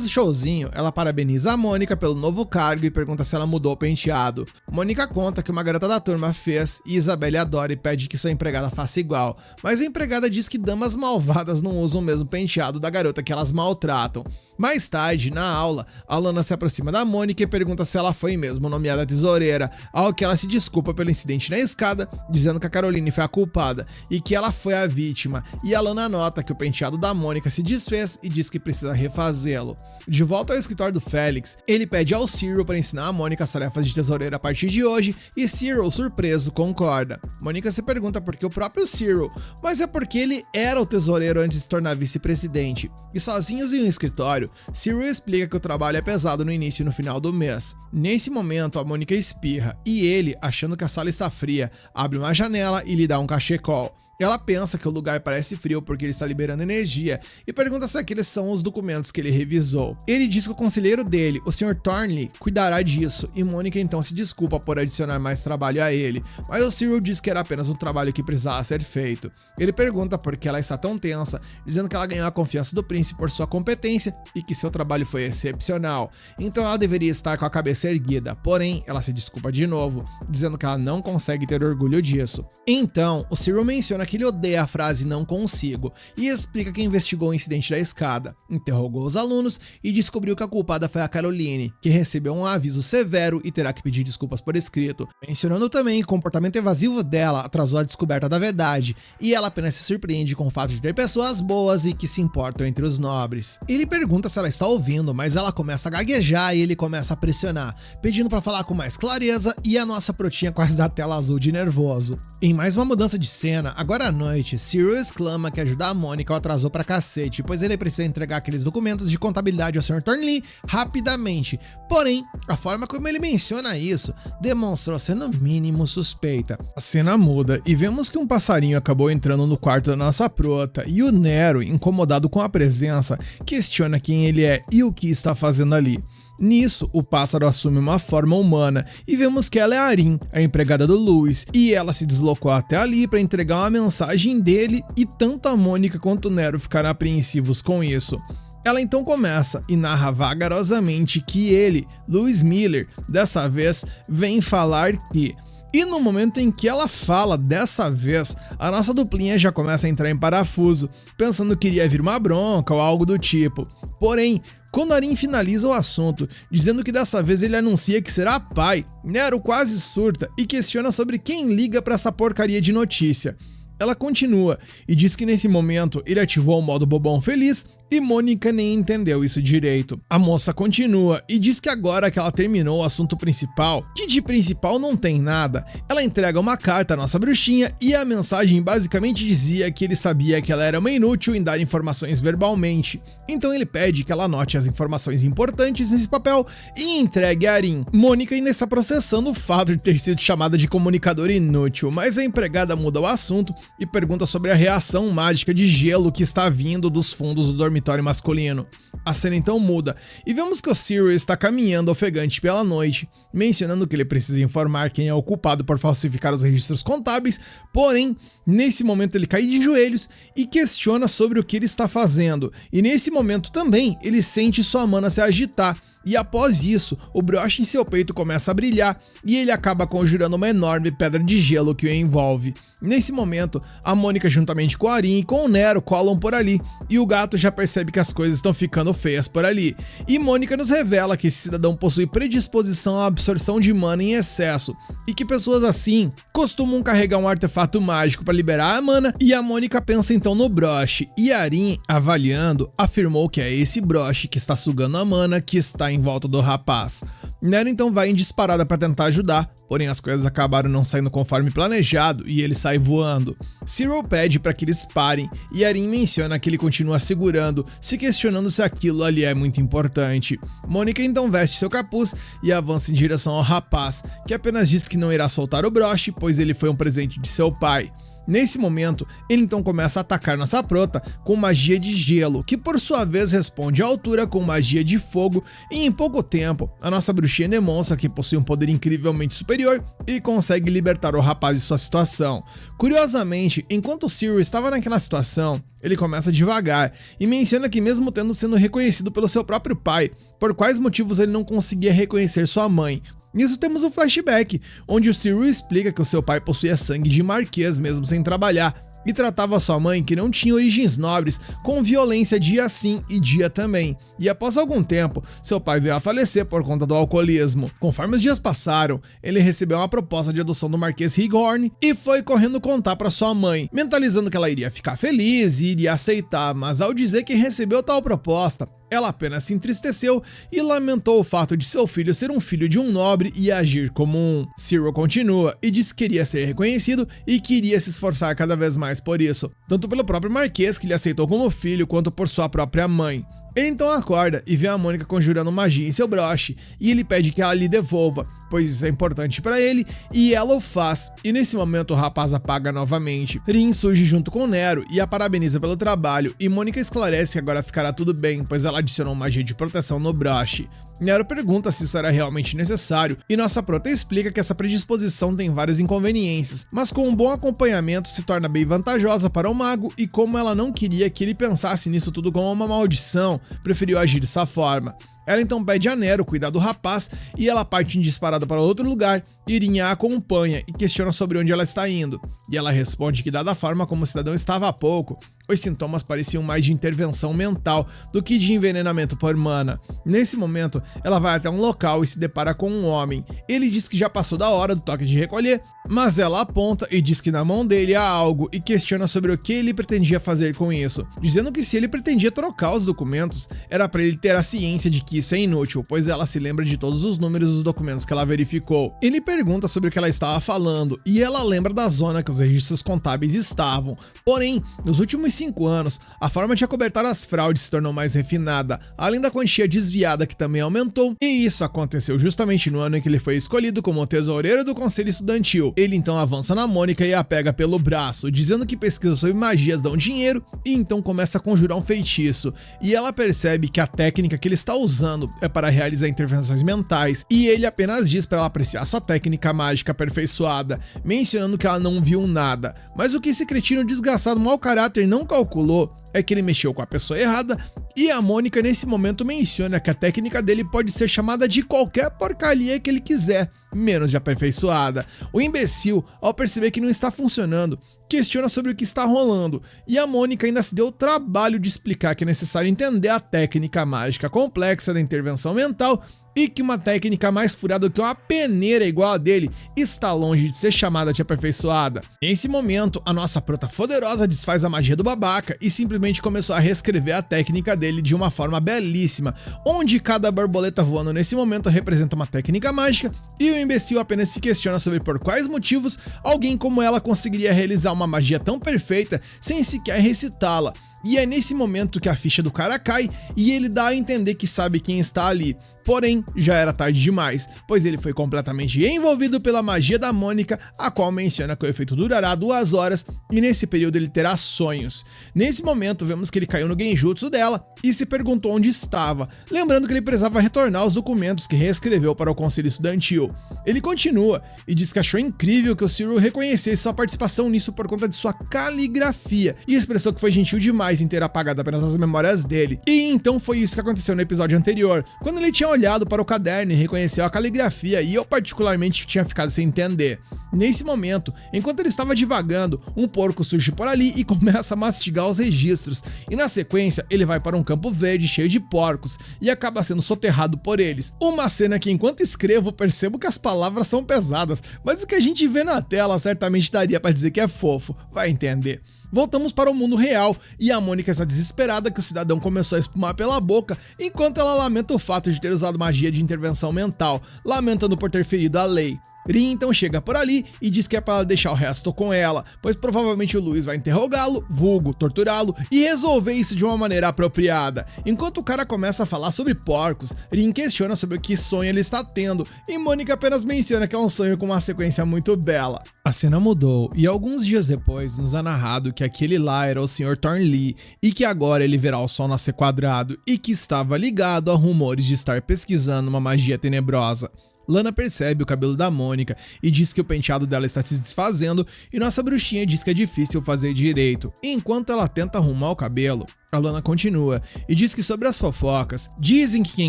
do showzinho, ela parabeniza a Mônica pelo novo cargo e pergunta se ela mudou o penteado. Mônica conta que uma garota da turma fez e Isabelle adora e pede que sua empregada faça igual, mas a empregada diz que damas malvadas não usam o mesmo penteado da garota que elas maltratam. Mais tarde, na aula, a Lana se aproxima da Mônica e pergunta se ela foi mesmo nomeada tesoureira, ao que ela se desculpa pelo incidente na escada, dizendo que a Caroline foi a culpada e que ela foi a vítima, e a Lana nota que o penteado da Mônica se desfez e diz que precisa refazê-lo. De volta ao escritório do Félix, ele pede ao Cyril para ensinar a Mônica as tarefas de tesoureira a partir de hoje, e Cyril, surpreso, concorda. Mônica se pergunta por que o próprio Cyril, mas é porque ele era o tesoureiro antes de se tornar vice-presidente. E sozinhos em um escritório, Cyril explica que o trabalho é pesado no início e no final do mês. Nesse momento, a Mônica espirra, e ele, achando que a sala está fria, abre uma janela e lhe dá um cachecol. Ela pensa que o lugar parece frio porque ele está liberando energia e pergunta se aqueles são os documentos que ele revisou. Ele diz que o conselheiro dele, o Sr. Thornley, cuidará disso, e Mônica então se desculpa por adicionar mais trabalho a ele, mas o Cyril diz que era apenas um trabalho que precisava ser feito. Ele pergunta por que ela está tão tensa, dizendo que ela ganhou a confiança do príncipe por sua competência e que seu trabalho foi excepcional, então ela deveria estar com a cabeça erguida, porém ela se desculpa de novo, dizendo que ela não consegue ter orgulho disso. Então, o Cyril menciona que que ele odeia a frase "não consigo", e explica que investigou o incidente da escada, interrogou os alunos e descobriu que a culpada foi a Caroline, que recebeu um aviso severo e terá que pedir desculpas por escrito, mencionando também que o comportamento evasivo dela atrasou a descoberta da verdade, e ela apenas se surpreende com o fato de ter pessoas boas e que se importam entre os nobres. Ele pergunta se ela está ouvindo, mas ela começa a gaguejar e ele começa a pressionar, pedindo para falar com mais clareza, e a nossa protinha quase dá tela azul de nervoso. Em mais uma mudança de cena, agora à noite, Cyril exclama que ajudar a Mônica atrasou pra cacete, pois ele precisa entregar aqueles documentos de contabilidade ao Sr. Thornley rapidamente. Porém, a forma como ele menciona isso demonstrou ser no mínimo suspeita. A cena muda e vemos que um passarinho acabou entrando no quarto da nossa prota, e o Nero, incomodado com a presença, questiona quem ele é e o que está fazendo ali. Nisso, o pássaro assume uma forma humana e vemos que ela é a Arin, a empregada do Louis, e ela se deslocou até ali para entregar uma mensagem dele, e tanto a Mônica quanto o Nero ficaram apreensivos com isso. Ela então começa e narra vagarosamente que ele, Louis Miller, dessa vez vem falar que... E no momento em que ela fala dessa vez, a nossa duplinha já começa a entrar em parafuso, pensando que iria vir uma bronca ou algo do tipo. Porém, quando Arin finaliza o assunto, dizendo que dessa vez ele anuncia que será pai, Nero quase surta e questiona sobre quem liga pra essa porcaria de notícia. Ela continua e diz que nesse momento ele ativou o modo bobão feliz e Mônica nem entendeu isso direito. A moça continua e diz que agora que ela terminou o assunto principal, que de principal não tem nada, ela entrega uma carta à nossa bruxinha e a mensagem basicamente dizia que ele sabia que ela era uma inútil em dar informações verbalmente. Então ele pede que ela anote as informações importantes nesse papel e entregue a Arin. Mônica ainda está processando o fato de ter sido chamada de comunicadora inútil, mas a empregada muda o assunto e pergunta sobre a reação mágica de gelo que está vindo dos fundos do dormitório masculino. A cena então muda e vemos que o Cyril está caminhando ofegante pela noite, mencionando que ele precisa informar quem é o culpado por falsificar os registros contábeis, porém, nesse momento ele cai de joelhos e questiona sobre o que ele está fazendo, e nesse momento também ele sente sua mana se agitar. E após isso, o broche em seu peito começa a brilhar e ele acaba conjurando uma enorme pedra de gelo que o envolve. Nesse momento, a Mônica juntamente com a Arin e com o Nero colam por ali, e o gato já percebe que as coisas estão ficando feias por ali. E Mônica nos revela que esse cidadão possui predisposição à absorção de mana em excesso, e que pessoas assim costumam carregar um artefato mágico para liberar a mana, e a Mônica pensa então no broche, e a Arin, avaliando, afirmou que é esse broche que está sugando a mana que está em volta do rapaz. Nero então vai em disparada para tentar ajudar, porém as coisas acabaram não saindo conforme planejado e ele sai voando. Cyril pede para que eles parem e Arin menciona que ele continua segurando, se questionando se aquilo ali é muito importante. Mônica então veste seu capuz e avança em direção ao rapaz, que apenas diz que não irá soltar o broche, pois ele foi um presente de seu pai. Nesse momento, ele então começa a atacar nossa prota com magia de gelo, que por sua vez responde à altura com magia de fogo, e em pouco tempo, a nossa bruxinha demonstra que possui um poder incrivelmente superior e consegue libertar o rapaz de sua situação. Curiosamente, enquanto Cyril estava naquela situação, ele começa devagar e menciona que mesmo tendo sido reconhecido pelo seu próprio pai, por quais motivos ele não conseguia reconhecer sua mãe. Nisso temos um flashback, onde o Cyril explica que o seu pai possuía sangue de marquês mesmo sem trabalhar, e tratava sua mãe, que não tinha origens nobres, com violência dia sim e dia também. E após algum tempo, seu pai veio a falecer por conta do alcoolismo. Conforme os dias passaram, ele recebeu uma proposta de adoção do Marquês Highorn e foi correndo contar para sua mãe, mentalizando que ela iria ficar feliz e iria aceitar, mas ao dizer que recebeu tal proposta, ela apenas se entristeceu e lamentou o fato de seu filho ser um filho de um nobre e agir como um. Cyril continua e diz que queria ser reconhecido e queria se esforçar cada vez mais por isso, tanto pelo próprio Marquês, que lhe aceitou como filho, quanto por sua própria mãe. Ele então acorda e vê a Mônica conjurando magia em seu broche, e ele pede que ela lhe devolva, pois isso é importante para ele, e ela o faz, e nesse momento o rapaz apaga novamente. Rin surge junto com Nero e a parabeniza pelo trabalho, e Mônica esclarece que agora ficará tudo bem, pois ela adicionou magia de proteção no broche. Nero pergunta se isso era realmente necessário, e nossa prota explica que essa predisposição tem várias inconveniências, mas com um bom acompanhamento se torna bem vantajosa para o mago, e como ela não queria que ele pensasse nisso tudo como uma maldição, preferiu agir dessa forma. Ela então pede a Nero cuidar do rapaz e ela parte em disparada para outro lugar. Irinha a acompanha e questiona sobre onde ela está indo. E ela responde que, dada a forma como o cidadão estava há pouco, os sintomas pareciam mais de intervenção mental do que de envenenamento por mana. Nesse momento, ela vai até um local e se depara com um homem. Ele diz que já passou da hora do toque de recolher, mas ela aponta e diz que na mão dele há algo e questiona sobre o que ele pretendia fazer com isso, dizendo que se ele pretendia trocar os documentos, era para ele ter a ciência de que isso é inútil, pois ela se lembra de todos os números dos documentos que ela verificou. Ele pergunta sobre o que ela estava falando e ela lembra da zona que os registros contábeis estavam. Porém, nos últimos 5 anos, a forma de acobertar as fraudes se tornou mais refinada, além da quantia desviada que também aumentou, e isso aconteceu justamente no ano em que ele foi escolhido como tesoureiro do conselho estudantil. Ele então avança na Mônica e a pega pelo braço, dizendo que pesquisas sobre magias dão dinheiro, e então começa a conjurar um feitiço, e ela percebe que a técnica que ele está usando é para realizar intervenções mentais, e ele apenas diz para ela apreciar sua técnica mágica aperfeiçoada, mencionando que ela não viu nada, mas o que esse cretino desgraçado mau caráter não calculou é que ele mexeu com a pessoa errada, e a Mônica nesse momento menciona que a técnica dele pode ser chamada de qualquer porcaria que ele quiser, menos de aperfeiçoada. O imbecil, ao perceber que não está funcionando, questiona sobre o que está rolando, e a Mônica ainda se deu o trabalho de explicar que é necessário entender a técnica mágica complexa da intervenção mental e que uma técnica mais furada que uma peneira igual a dele está longe de ser chamada de aperfeiçoada. Nesse momento, a nossa prota poderosa desfaz a magia do babaca e simplesmente começou a reescrever a técnica dele de uma forma belíssima, onde cada borboleta voando nesse momento representa uma técnica mágica, e o imbecil apenas se questiona sobre por quais motivos alguém como ela conseguiria realizar uma magia tão perfeita sem sequer recitá-la. E é nesse momento que a ficha do cara cai e ele dá a entender que sabe quem está ali. Porém, já era tarde demais, pois ele foi completamente envolvido pela magia da Mônica, a qual menciona que o efeito durará 2 horas e nesse período ele terá sonhos. Nesse momento, vemos que ele caiu no genjutsu dela e se perguntou onde estava, lembrando que ele precisava retornar os documentos que reescreveu para o conselho estudantil. Ele continua e diz que achou incrível que o Cyril reconhecesse sua participação nisso por conta de sua caligrafia e expressou que foi gentil demais em ter apagado apenas as memórias dele. E então foi isso que aconteceu no episódio anterior, quando ele tinha olhado para o caderno e reconheceu a caligrafia, e eu particularmente tinha ficado sem entender. Nesse momento, enquanto ele estava divagando, um porco surge por ali e começa a mastigar os registros, e na sequência ele vai para um campo verde cheio de porcos e acaba sendo soterrado por eles. Uma cena que enquanto escrevo percebo que as palavras são pesadas, mas o que a gente vê na tela certamente daria para dizer que é fofo, vai entender. Voltamos para o mundo real e a Mônica está desesperada que o cidadão começou a espumar pela boca, enquanto ela lamenta o fato de ter usado magia de intervenção mental, lamentando por ter ferido a lei. Rin então chega por ali e diz que é para ela deixar o resto com ela, pois provavelmente o Luiz vai interrogá-lo, vulgo torturá-lo, e resolver isso de uma maneira apropriada. Enquanto o cara começa a falar sobre porcos, Rin questiona sobre o que sonho ele está tendo, e Mônica apenas menciona que é um sonho com uma sequência muito bela. A cena mudou e alguns dias depois nos é narrado que aquele lá era o Sr. Thornley e que agora ele verá o sol nascer quadrado e que estava ligado a rumores de estar pesquisando uma magia tenebrosa. Lana percebe o cabelo da Mônica e diz que o penteado dela está se desfazendo e nossa bruxinha diz que é difícil fazer direito. Enquanto ela tenta arrumar o cabelo, a Lana continua e diz que sobre as fofocas, dizem que quem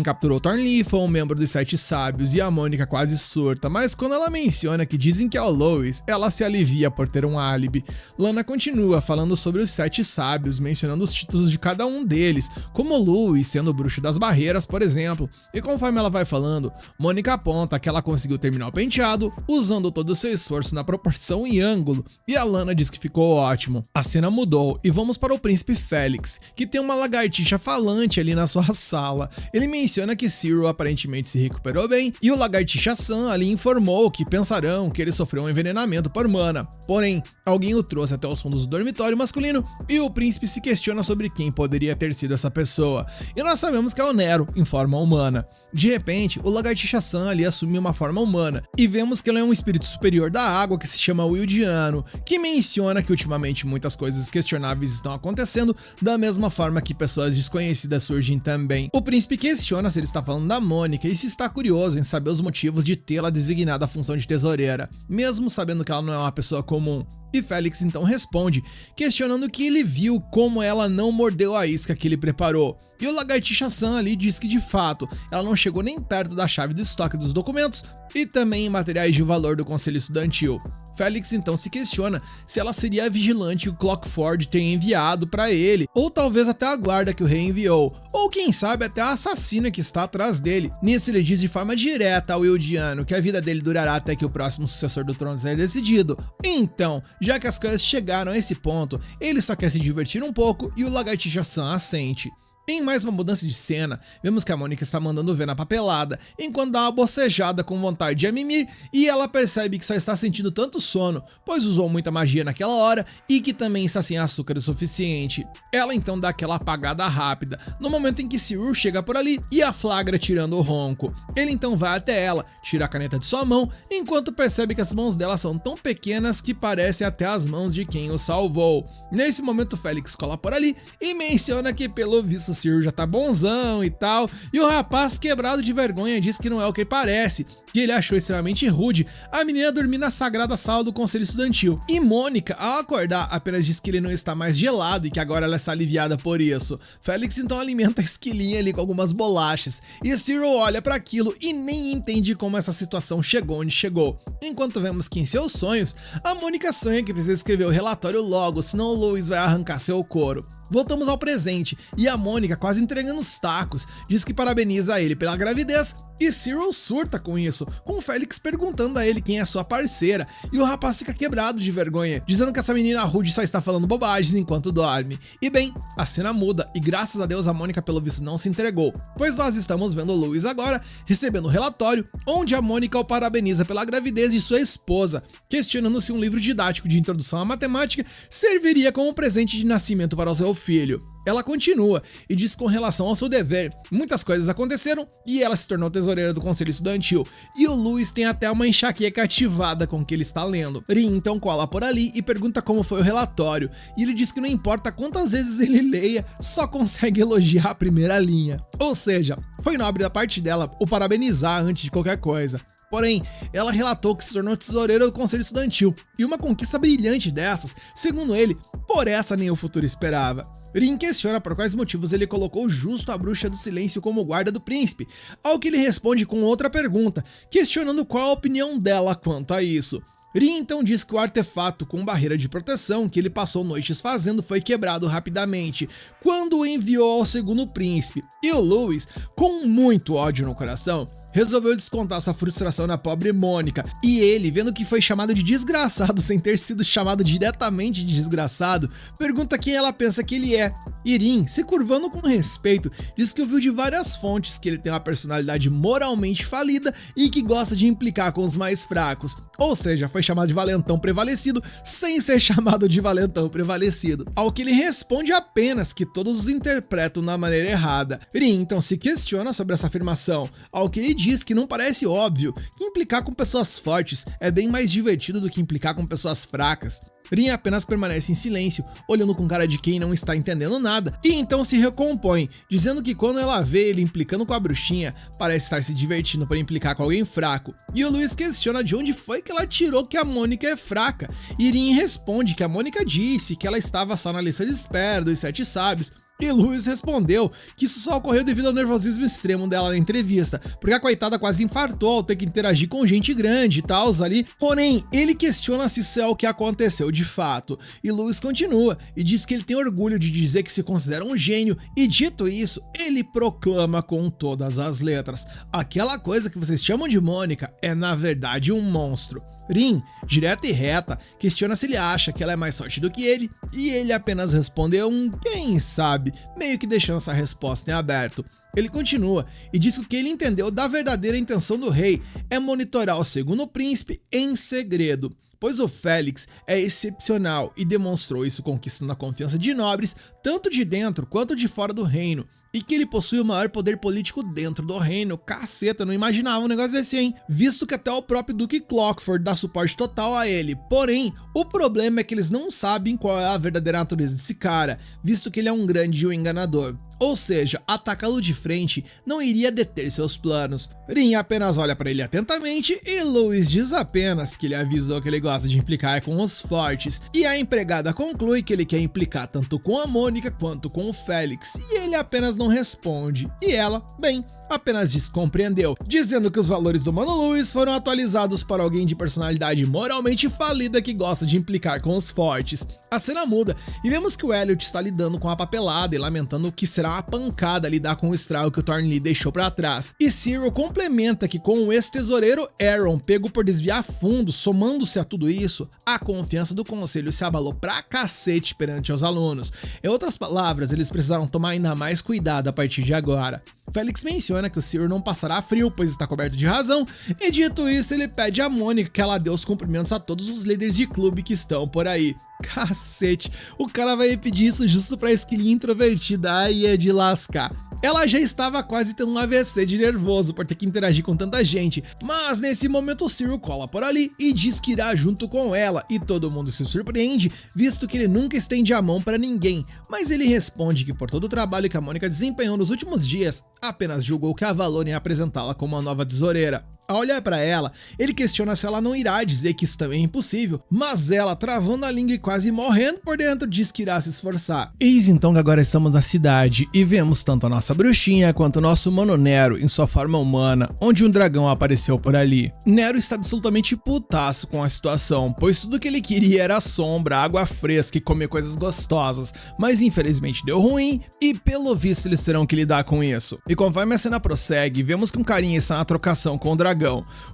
capturou Thornley foi um membro dos 7 sábios e a Mônica quase surta, mas quando ela menciona que dizem que é o Lois, ela se alivia por ter um álibi. Lana continua falando sobre os 7 sábios, mencionando os títulos de cada um deles, como Lois sendo o bruxo das barreiras, por exemplo, e conforme ela vai falando, Mônica aponta que ela conseguiu terminar o penteado usando todo o seu esforço na proporção e ângulo, e a Lana diz que ficou ótimo. A cena mudou e vamos para o príncipe Félix, que tem uma lagartixa falante ali na sua sala. Ele menciona que Cyril aparentemente se recuperou bem e o lagartixa-san ali informou que pensarão que ele sofreu um envenenamento por mana. Porém, alguém o trouxe até os fundos do dormitório masculino e o príncipe se questiona sobre quem poderia ter sido essa pessoa. E nós sabemos que é o Nero, em forma humana. De repente, o lagartixa-san ali assume uma forma humana e vemos que ele é um espírito superior da água que se chama Wildiano, que menciona que ultimamente muitas coisas questionáveis estão acontecendo da mesma mesma forma que pessoas desconhecidas surgem também. O príncipe questiona se ele está falando da Mônica e se está curioso em saber os motivos de tê-la designado à função de tesoureira, mesmo sabendo que ela não é uma pessoa comum. E Félix então responde, questionando que ele viu como ela não mordeu a isca que ele preparou. E o Lagartixa Sam ali diz que de fato, ela não chegou nem perto da chave do estoque dos documentos e também em materiais de valor do Conselho Estudantil. Félix então se questiona se ela seria a vigilante que o Clockford tem enviado para ele, ou talvez até a guarda que o rei enviou, ou quem sabe até a assassina que está atrás dele. Nisso ele diz de forma direta ao Eldiano que a vida dele durará até que o próximo sucessor do trono seja decidido. Então, já que as coisas chegaram a esse ponto, ele só quer se divertir um pouco e o Lagartixa Sam assente. Em mais uma mudança de cena, vemos que a Mônica está mandando ver na papelada, enquanto dá uma bocejada com vontade de mimir, e ela percebe que só está sentindo tanto sono, pois usou muita magia naquela hora e que também está sem açúcar o suficiente. Ela então dá aquela apagada rápida, no momento em que Cyril chega por ali e a flagra tirando o ronco. Ele então vai até ela, tira a caneta de sua mão, enquanto percebe que as mãos dela são tão pequenas que parecem até as mãos de quem o salvou. Nesse momento Félix cola por ali e menciona que pelo visto Cyril já tá bonzão e tal, e o rapaz quebrado de vergonha diz que não é o que parece, que ele achou extremamente rude a menina dormir na sagrada sala do Conselho Estudantil. E Mônica, ao acordar, apenas diz que ele não está mais gelado e que agora ela está aliviada por isso. Félix então alimenta a esquilinha ali com algumas bolachas, e Cyril olha para aquilo e nem entende como essa situação chegou onde chegou. Enquanto vemos que em seus sonhos, a Mônica sonha que precisa escrever o relatório logo, senão o Louis vai arrancar seu couro. Voltamos ao presente, e a Mônica, quase entregando os tacos, diz que parabeniza ele pela gravidez, e Cyril surta com isso, com o Félix perguntando a ele quem é sua parceira, e o rapaz fica quebrado de vergonha, dizendo que essa menina rude só está falando bobagens enquanto dorme. E bem, a cena muda, e graças a Deus a Mônica pelo visto não se entregou, pois nós estamos vendo o Louis agora, recebendo o relatório, onde a Mônica o parabeniza pela gravidez de sua esposa, questionando se um livro didático de introdução à matemática serviria como presente de nascimento para o seu filho. Ela continua e diz que com relação ao seu dever, muitas coisas aconteceram e ela se tornou tesoureira do Conselho Estudantil, e o Louis tem até uma enxaqueca ativada com o que ele está lendo. Rin então cola por ali e pergunta como foi o relatório, e ele diz que não importa quantas vezes ele leia, só consegue elogiar a primeira linha. Ou seja, foi nobre da parte dela o parabenizar antes de qualquer coisa. Porém, ela relatou que se tornou tesoureira do Conselho Estudantil, e uma conquista brilhante dessas, segundo ele, por essa nem o futuro esperava. Rin questiona por quais motivos ele colocou justo a Bruxa do Silêncio como guarda do príncipe, ao que ele responde com outra pergunta, questionando qual a opinião dela quanto a isso. Rin então diz que o artefato com barreira de proteção que ele passou noites fazendo foi quebrado rapidamente, quando o enviou ao segundo príncipe, e o Louis, com muito ódio no coração, resolveu descontar sua frustração na pobre Mônica, e ele, vendo que foi chamado de desgraçado sem ter sido chamado diretamente de desgraçado, pergunta quem ela pensa que ele é. Rin, se curvando com respeito, diz que ouviu de várias fontes que ele tem uma personalidade moralmente falida e que gosta de implicar com os mais fracos, ou seja, foi chamado de valentão prevalecido sem ser chamado de valentão prevalecido, ao que ele responde apenas que todos os interpretam da maneira errada. Rin então se questiona sobre essa afirmação, ao que ele diz que não parece óbvio que implicar com pessoas fortes é bem mais divertido do que implicar com pessoas fracas. Rin apenas permanece em silêncio, olhando com cara de quem não está entendendo nada, e então se recompõe, dizendo que quando ela vê ele implicando com a bruxinha, parece estar se divertindo para implicar com alguém fraco. E o Louis questiona de onde foi que ela tirou que a Mônica é fraca, e Rin responde que a Mônica disse que ela estava só na lista de espera dos 7 sábios, e Louis respondeu que isso só ocorreu devido ao nervosismo extremo dela na entrevista, porque a coitada quase infartou ao ter que interagir com gente grande e tal ali. Porém, ele questiona se isso é o que aconteceu de fato, e Louis continua e diz que ele tem orgulho de dizer que se considera um gênio, e dito isso, ele proclama com todas as letras: aquela coisa que vocês chamam de Mônica é na verdade um monstro. Rin, direta e reta, questiona se ele acha que ela é mais forte do que ele, e ele apenas respondeu quem sabe, meio que deixando essa resposta em aberto. Ele continua e diz que o que ele entendeu da verdadeira intenção do rei é monitorar o segundo príncipe em segredo, pois o Félix é excepcional e demonstrou isso conquistando a confiança de nobres, tanto de dentro quanto de fora do reino. e que ele possui o maior poder político dentro do reino. Caceta, não imaginava um negócio desse, hein? Visto que até o próprio Duke Clockford dá suporte total a ele. Porém, o problema é que eles não sabem qual é a verdadeira natureza desse cara, visto que ele é um grande e um enganador. Ou seja, atacá-lo de frente não iria deter seus planos. Rin apenas olha para ele atentamente e Louis diz apenas que ele avisou que ele gosta de implicar com os fortes, e a empregada conclui que ele quer implicar tanto com a Mônica quanto com o Félix, e ele apenas não responde, e ela, bem, apenas descompreendeu, dizendo que os valores do Mano Louis foram atualizados para alguém de personalidade moralmente falida que gosta de implicar com os fortes. A cena muda e vemos que o Elliot está lidando com a papelada e lamentando o que será uma pancada lidar com o estrago que o Thornley deixou para trás. E Cyril complementa que com o ex-tesoureiro Aaron pego por desviar fundos, somando-se a tudo isso, a confiança do conselho se abalou pra cacete perante os alunos. Em outras palavras, eles precisaram tomar ainda mais cuidado a partir de agora. Félix menciona que o Cyril não passará frio, pois está coberto de razão, e dito isso, ele pede a Mônica que ela dê os cumprimentos a todos os líderes de clube que estão por aí. Cacete, o cara vai pedir isso justo pra esquilinha introvertida, aí é de lascar. Ela já estava quase tendo um AVC de nervoso por ter que interagir com tanta gente, mas nesse momento o Cyril cola por ali e diz que irá junto com ela, e todo mundo se surpreende, visto que ele nunca estende a mão para ninguém, mas ele responde que por todo o trabalho que a Mônica desempenhou nos últimos dias, apenas julgou que a Valônia ia apresentá-la como uma nova tesoureira. Ao olhar para ela, ele questiona se ela não irá dizer que isso também é impossível, mas ela, travando a língua e quase morrendo por dentro, diz que irá se esforçar. Eis então que agora estamos na cidade e vemos tanto a nossa bruxinha quanto o nosso mano Nero em sua forma humana, onde um dragão apareceu por ali. Nero está absolutamente putaço com a situação, pois tudo que ele queria era sombra, água fresca e comer coisas gostosas, mas infelizmente deu ruim e pelo visto eles terão que lidar com isso. E conforme a cena prossegue, vemos que um carinha está na trocação com o dragão,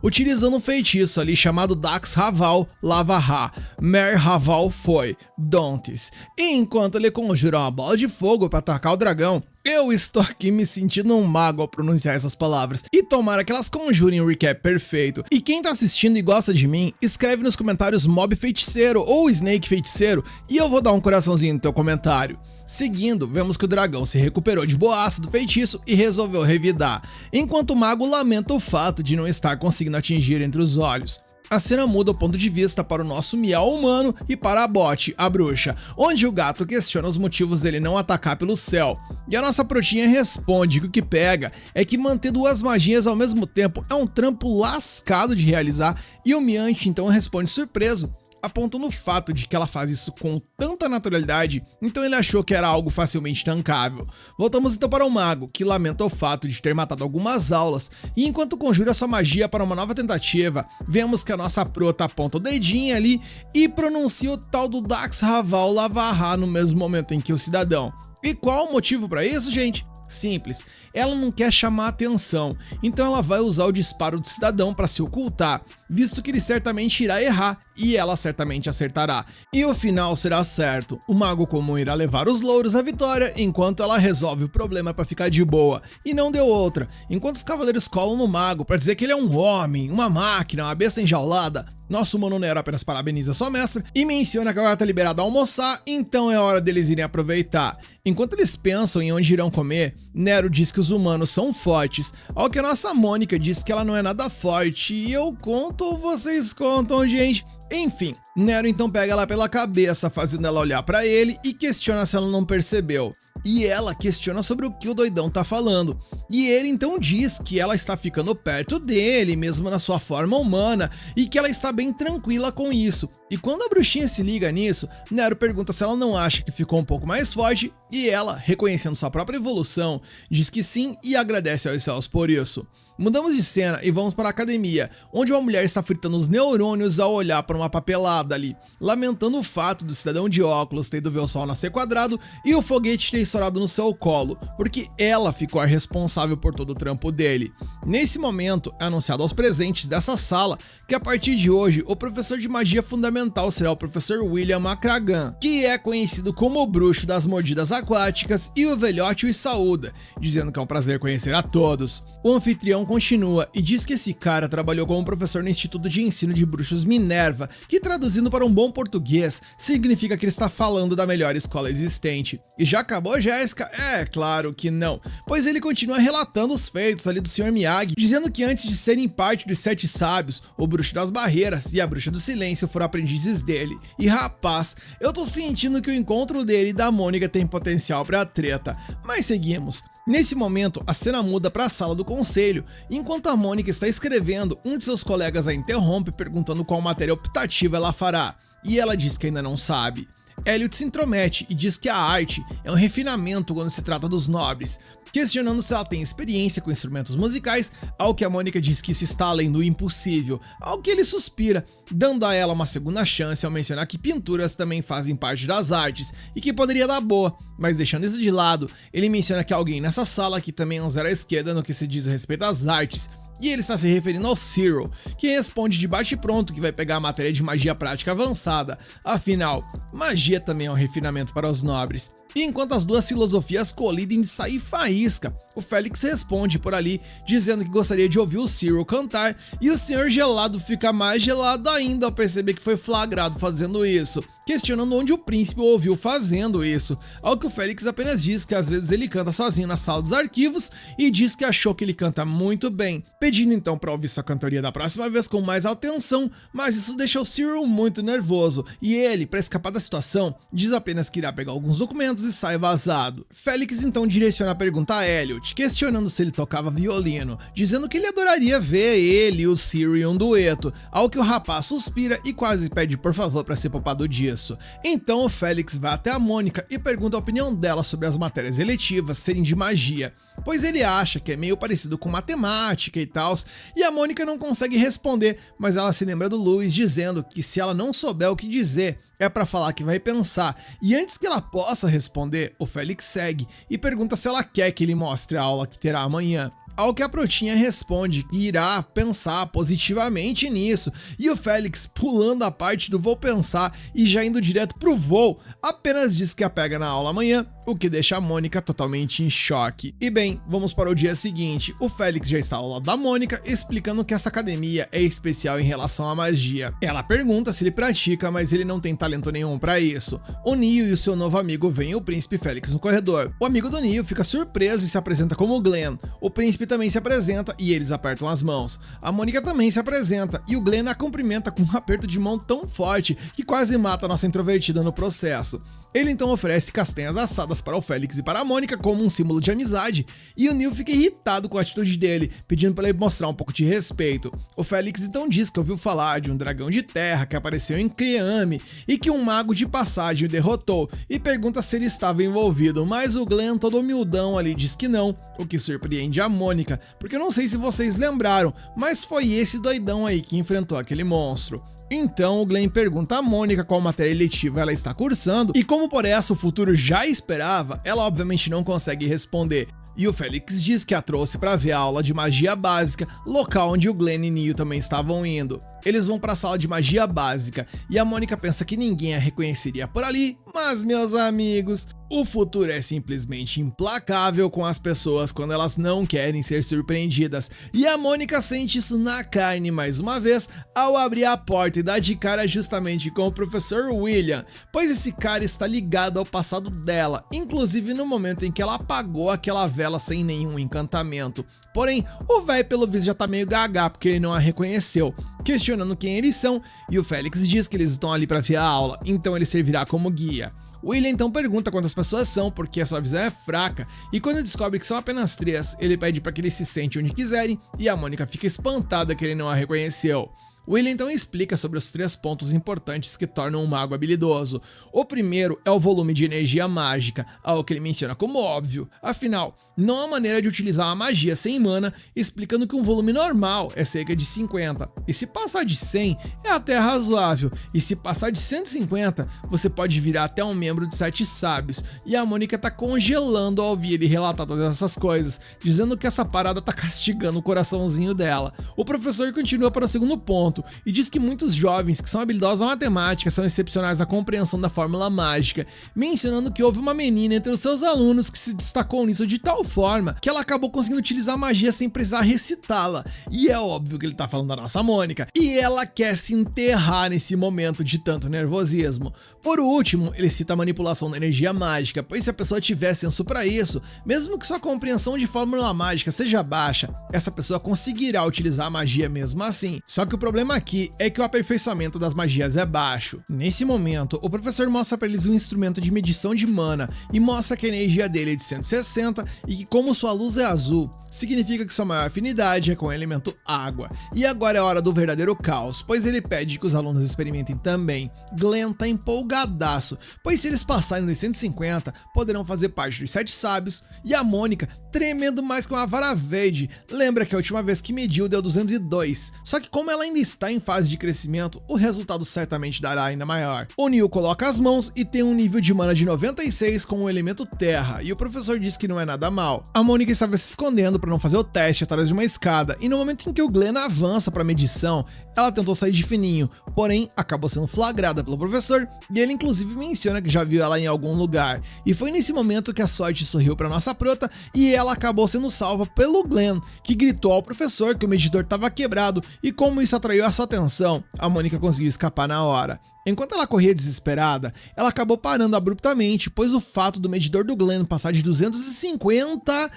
utilizando um feitiço ali chamado Dax Raval Lava-Ra. Mer Raval foi Dontes. E enquanto ele conjura uma bola de fogo para atacar o dragão, eu estou aqui me sentindo um mago ao pronunciar essas palavras, e tomara que elas conjurem um recap perfeito. E quem tá assistindo e gosta de mim, escreve nos comentários Mob Feiticeiro ou Snake Feiticeiro e eu vou dar um coraçãozinho no teu comentário. Seguindo, vemos que o dragão se recuperou de boaça do feitiço e resolveu revidar, enquanto o mago lamenta o fato de não estar conseguindo atingir entre os olhos. A cena muda o ponto de vista para o nosso Miau humano e para a Bot, a bruxa, onde o gato questiona os motivos dele não atacar pelo céu. E a nossa protinha responde que o que pega é que manter duas magias ao mesmo tempo é um trampo lascado de realizar, e o Miante então responde surpreso, apontando o fato de que ela faz isso com tanta naturalidade, então ele achou que era algo facilmente tancável. Voltamos então para o mago, que lamenta o fato de ter matado algumas aulas, e enquanto conjura sua magia para uma nova tentativa, vemos que a nossa prota aponta o dedinho ali e pronuncia o tal do Dax Raval Lava-Ra no mesmo momento em que o cidadão. E qual o motivo para isso, gente? Simples, ela não quer chamar atenção, então ela vai usar o disparo do cidadão para se ocultar, visto que ele certamente irá errar e ela certamente acertará. E o final será certo, o mago comum irá levar os louros à vitória enquanto ela resolve o problema para ficar de boa, e não deu outra. Enquanto os cavaleiros colam no mago para dizer que ele é um homem, uma máquina, uma besta enjaulada, nosso mano Nero apenas parabeniza sua mestra e menciona que agora tá liberado a almoçar, então é hora deles irem aproveitar. Enquanto eles pensam em onde irão comer, Nero diz que os humanos são fortes, ao que a nossa Mônica diz que ela não é nada forte, e eu conto ou vocês contam, gente? Enfim, Nero então pega ela pela cabeça, fazendo ela olhar pra ele e questiona se ela não percebeu. E ela questiona sobre o que o doidão tá falando, e ele então diz que ela está ficando perto dele, mesmo na sua forma humana, e que ela está bem tranquila com isso. E quando a bruxinha se liga nisso, Nero pergunta se ela não acha que ficou um pouco mais forte, e ela, reconhecendo sua própria evolução, diz que sim e agradece aos céus por isso. Mudamos de cena e vamos para a academia, onde uma mulher está fritando os neurônios ao olhar para uma papelada ali, lamentando o fato do cidadão de óculos ter ido ver o sol nascer quadrado e o foguete ter estourado no seu colo, porque ela ficou a responsável por todo o trampo dele. Nesse momento, é anunciado aos presentes dessa sala que a partir de hoje o professor de magia fundamental será o professor William Macragan, que é conhecido como o bruxo das mordidas aquáticas e o velhote os saúda, dizendo que é um prazer conhecer a todos. O anfitrião continua e diz que esse cara trabalhou como professor no Instituto de Ensino de Bruxos Minerva, que traduzindo para um bom português, significa que ele está falando da melhor escola existente. E já acabou, Jéssica? É, claro que não, pois ele continua relatando os feitos ali do Sr. Miyagi, dizendo que antes de serem parte dos 7 sábios, o Bruxo das Barreiras e a Bruxa do Silêncio foram aprendizes dele. E rapaz, eu tô sentindo que o encontro dele e da Mônica tem potencial pra treta, mas seguimos. Nesse momento, a cena muda para a sala do conselho, enquanto a Mônica está escrevendo, um de seus colegas a interrompe perguntando qual matéria optativa ela fará, e ela diz que ainda não sabe. Elliot se intromete e diz que a arte é um refinamento quando se trata dos nobres, questionando se ela tem experiência com instrumentos musicais, ao que a Mônica diz que isso está além do impossível, ao que ele suspira, dando a ela uma segunda chance ao mencionar que pinturas também fazem parte das artes e que poderia dar boa, mas deixando isso de lado, ele menciona que alguém nessa sala que também é um zero à esquerda no que se diz respeito às artes, e ele está se referindo ao Cyril, que responde de bate-pronto que vai pegar a matéria de magia prática avançada, afinal, magia também é um refinamento para os nobres. E enquanto as duas filosofias colidem de sair faísca, o Félix responde por ali, dizendo que gostaria de ouvir o Cyril cantar, e o Senhor Gelado fica mais gelado ainda ao perceber que foi flagrado fazendo isso, questionando onde o príncipe o ouviu fazendo isso, ao que o Félix apenas diz que às vezes ele canta sozinho na sala dos arquivos e diz que achou que ele canta muito bem, pedindo então para ouvir sua cantoria da próxima vez com mais atenção, mas isso deixou o Cyril muito nervoso, e ele, para escapar da situação, diz apenas que irá pegar alguns documentos e sai vazado. Félix então direciona a pergunta a Elliot, questionando se ele tocava violino, dizendo que ele adoraria ver ele e o Cyril em um dueto, ao que o rapaz suspira e quase pede por favor para ser poupado disso. Então o Félix vai até a Mônica e pergunta a opinião dela sobre as matérias eletivas serem de magia, pois ele acha que é meio parecido com matemática e tal, e a Mônica não consegue responder, mas ela se lembra do Louis dizendo que se ela não souber o que dizer, é pra falar que vai pensar, e antes que ela possa responder, o Félix segue e pergunta se ela quer que ele mostre a aula que terá amanhã, ao que a Protinha responde que irá pensar positivamente nisso, e o Félix, pulando a parte do vou pensar e já indo direto pro vou, apenas diz que a pega na aula amanhã, o que deixa a Mônica totalmente em choque. E bem, vamos para o dia seguinte, o Félix já está ao lado da Mônica, explicando que essa academia é especial em relação à magia. Ela pergunta se ele pratica, mas ele não tem talento nenhum para isso. O Neo e o seu novo amigo veem o príncipe Félix no corredor. O amigo do Neo fica surpreso e se apresenta como Glenn. O príncipe também se apresenta e eles apertam as mãos. A Mônica também se apresenta e o Glenn a cumprimenta com um aperto de mão tão forte que quase mata a nossa introvertida no processo. Ele então oferece castanhas assadas para o Félix e para a Mônica como um símbolo de amizade, e o Neo fica irritado com a atitude dele, pedindo para ele mostrar um pouco de respeito. O Félix então diz que ouviu falar de um dragão de terra que apareceu em Creame e que um mago de passagem o derrotou, e pergunta se ele estava envolvido, mas o Glenn, todo humildão ali, diz que não, o que surpreende a Mônica, porque eu não sei se vocês lembraram, mas foi esse doidão aí que enfrentou aquele monstro. Então o Glenn pergunta a Mônica qual matéria eletiva ela está cursando, e como por essa o futuro já esperava, ela obviamente não consegue responder. E o Félix diz que a trouxe para ver a aula de magia básica, local onde o Glenn e Neo também estavam indo. Eles vão para a sala de magia básica, e a Mônica pensa que ninguém a reconheceria por ali, mas meus amigos, o futuro é simplesmente implacável com as pessoas quando elas não querem ser surpreendidas, e a Mônica sente isso na carne mais uma vez ao abrir a porta e dar de cara justamente com o professor William, pois esse cara está ligado ao passado dela, inclusive no momento em que ela apagou aquela vela sem nenhum encantamento. Porém, o véi pelo visto já tá meio gaga porque ele não a reconheceu, questionando quem eles são, e o Félix diz que eles estão ali para ver a aula, então ele servirá como guia. William então pergunta quantas pessoas são, porque a sua visão é fraca, e quando descobre que são apenas 3, ele pede para que eles se sentem onde quiserem, e a Mônica fica espantada que ele não a reconheceu. William então explica sobre os 3 pontos importantes que tornam um mago habilidoso. O primeiro é o volume de energia mágica, algo que ele menciona como óbvio. Afinal, não há maneira de utilizar a magia sem mana, explicando que um volume normal é cerca de 50, e se passar de 100 é até razoável, e se passar de 150 você pode virar até um membro de 7 sábios, e a Mônica tá congelando ao ouvir ele relatar todas essas coisas, dizendo que essa parada tá castigando o coraçãozinho dela. O professor continua para o segundo ponto, assunto e diz que muitos jovens que são habilidosos na matemática são excepcionais na compreensão da fórmula mágica, mencionando que houve uma menina entre os seus alunos que se destacou nisso de tal forma que ela acabou conseguindo utilizar a magia sem precisar recitá-la. E é óbvio que ele tá falando da nossa Mônica, e ela quer se enterrar nesse momento de tanto nervosismo. Por último, ele cita a manipulação da energia mágica, pois se a pessoa tiver senso para isso, mesmo que sua compreensão de fórmula mágica seja baixa, essa pessoa conseguirá utilizar a magia mesmo assim. Só que o problema aqui é que o aperfeiçoamento das magias é baixo. Nesse momento, o professor mostra para eles um instrumento de medição de mana e mostra que a energia dele é de 160 e que como sua luz é azul, significa que sua maior afinidade é com o elemento água. E agora é hora do verdadeiro caos, pois ele pede que os alunos experimentem também. Glenn tá empolgadaço, pois se eles passarem dos 150, poderão fazer parte dos 7 sábios, e a Mônica, tremendo mais que uma vara verde, lembra que a última vez que mediu deu 202, só que como ela ainda está em fase de crescimento, o resultado certamente dará ainda maior. O Neil coloca as mãos e tem um nível de mana de 96 com o elemento terra, e o professor diz que não é nada mal. A Mônica estava se escondendo para não fazer o teste atrás de uma escada, e no momento em que o Glenn avança para a medição, ela tentou sair de fininho, porém acabou sendo flagrada pelo professor, e ele inclusive menciona que já viu ela em algum lugar. E foi nesse momento que a sorte sorriu para nossa prota e ela acabou sendo salva pelo Glenn, que gritou ao professor que o medidor estava quebrado, e como isso atraiu a sua atenção, a Mônica conseguiu escapar na hora. Enquanto ela corria desesperada, ela acabou parando abruptamente, pois o fato do medidor do Glenn passar de 250,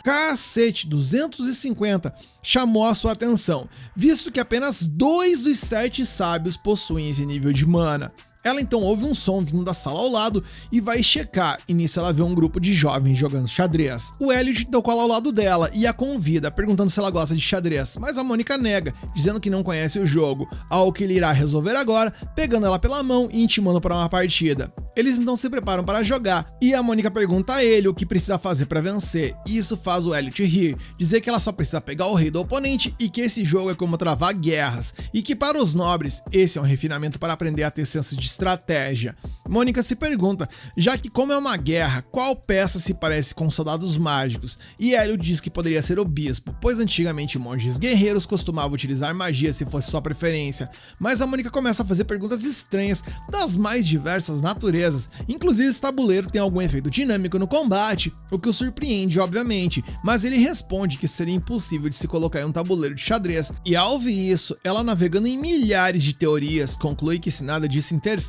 250, chamou a sua atenção, visto que apenas 2 dos 7 sábios possuem esse nível de mana. Ela então ouve um som vindo da sala ao lado e vai checar, e nisso ela vê um grupo de jovens jogando xadrez. O Elliot então cola ao lado dela e a convida, perguntando se ela gosta de xadrez, mas a Mônica nega, dizendo que não conhece o jogo, algo que ele irá resolver agora, pegando ela pela mão e intimando para uma partida. Eles então se preparam para jogar, e a Mônica pergunta a ele o que precisa fazer para vencer, e isso faz o Elliot rir, dizer que ela só precisa pegar o rei do oponente e que esse jogo é como travar guerras, e que para os nobres, esse é um refinamento para aprender a ter senso de estratégia. Mônica se pergunta, já que como é uma guerra, qual peça se parece com soldados mágicos? E Elliot diz que poderia ser o bispo, pois antigamente monges guerreiros costumavam utilizar magia se fosse sua preferência. Mas a Mônica começa a fazer perguntas estranhas das mais diversas naturezas, inclusive esse tabuleiro tem algum efeito dinâmico no combate, o que o surpreende obviamente, mas ele responde que isso seria impossível de se colocar em um tabuleiro de xadrez, e ao ouvir isso, ela navegando em milhares de teorias, conclui que se nada disso interfere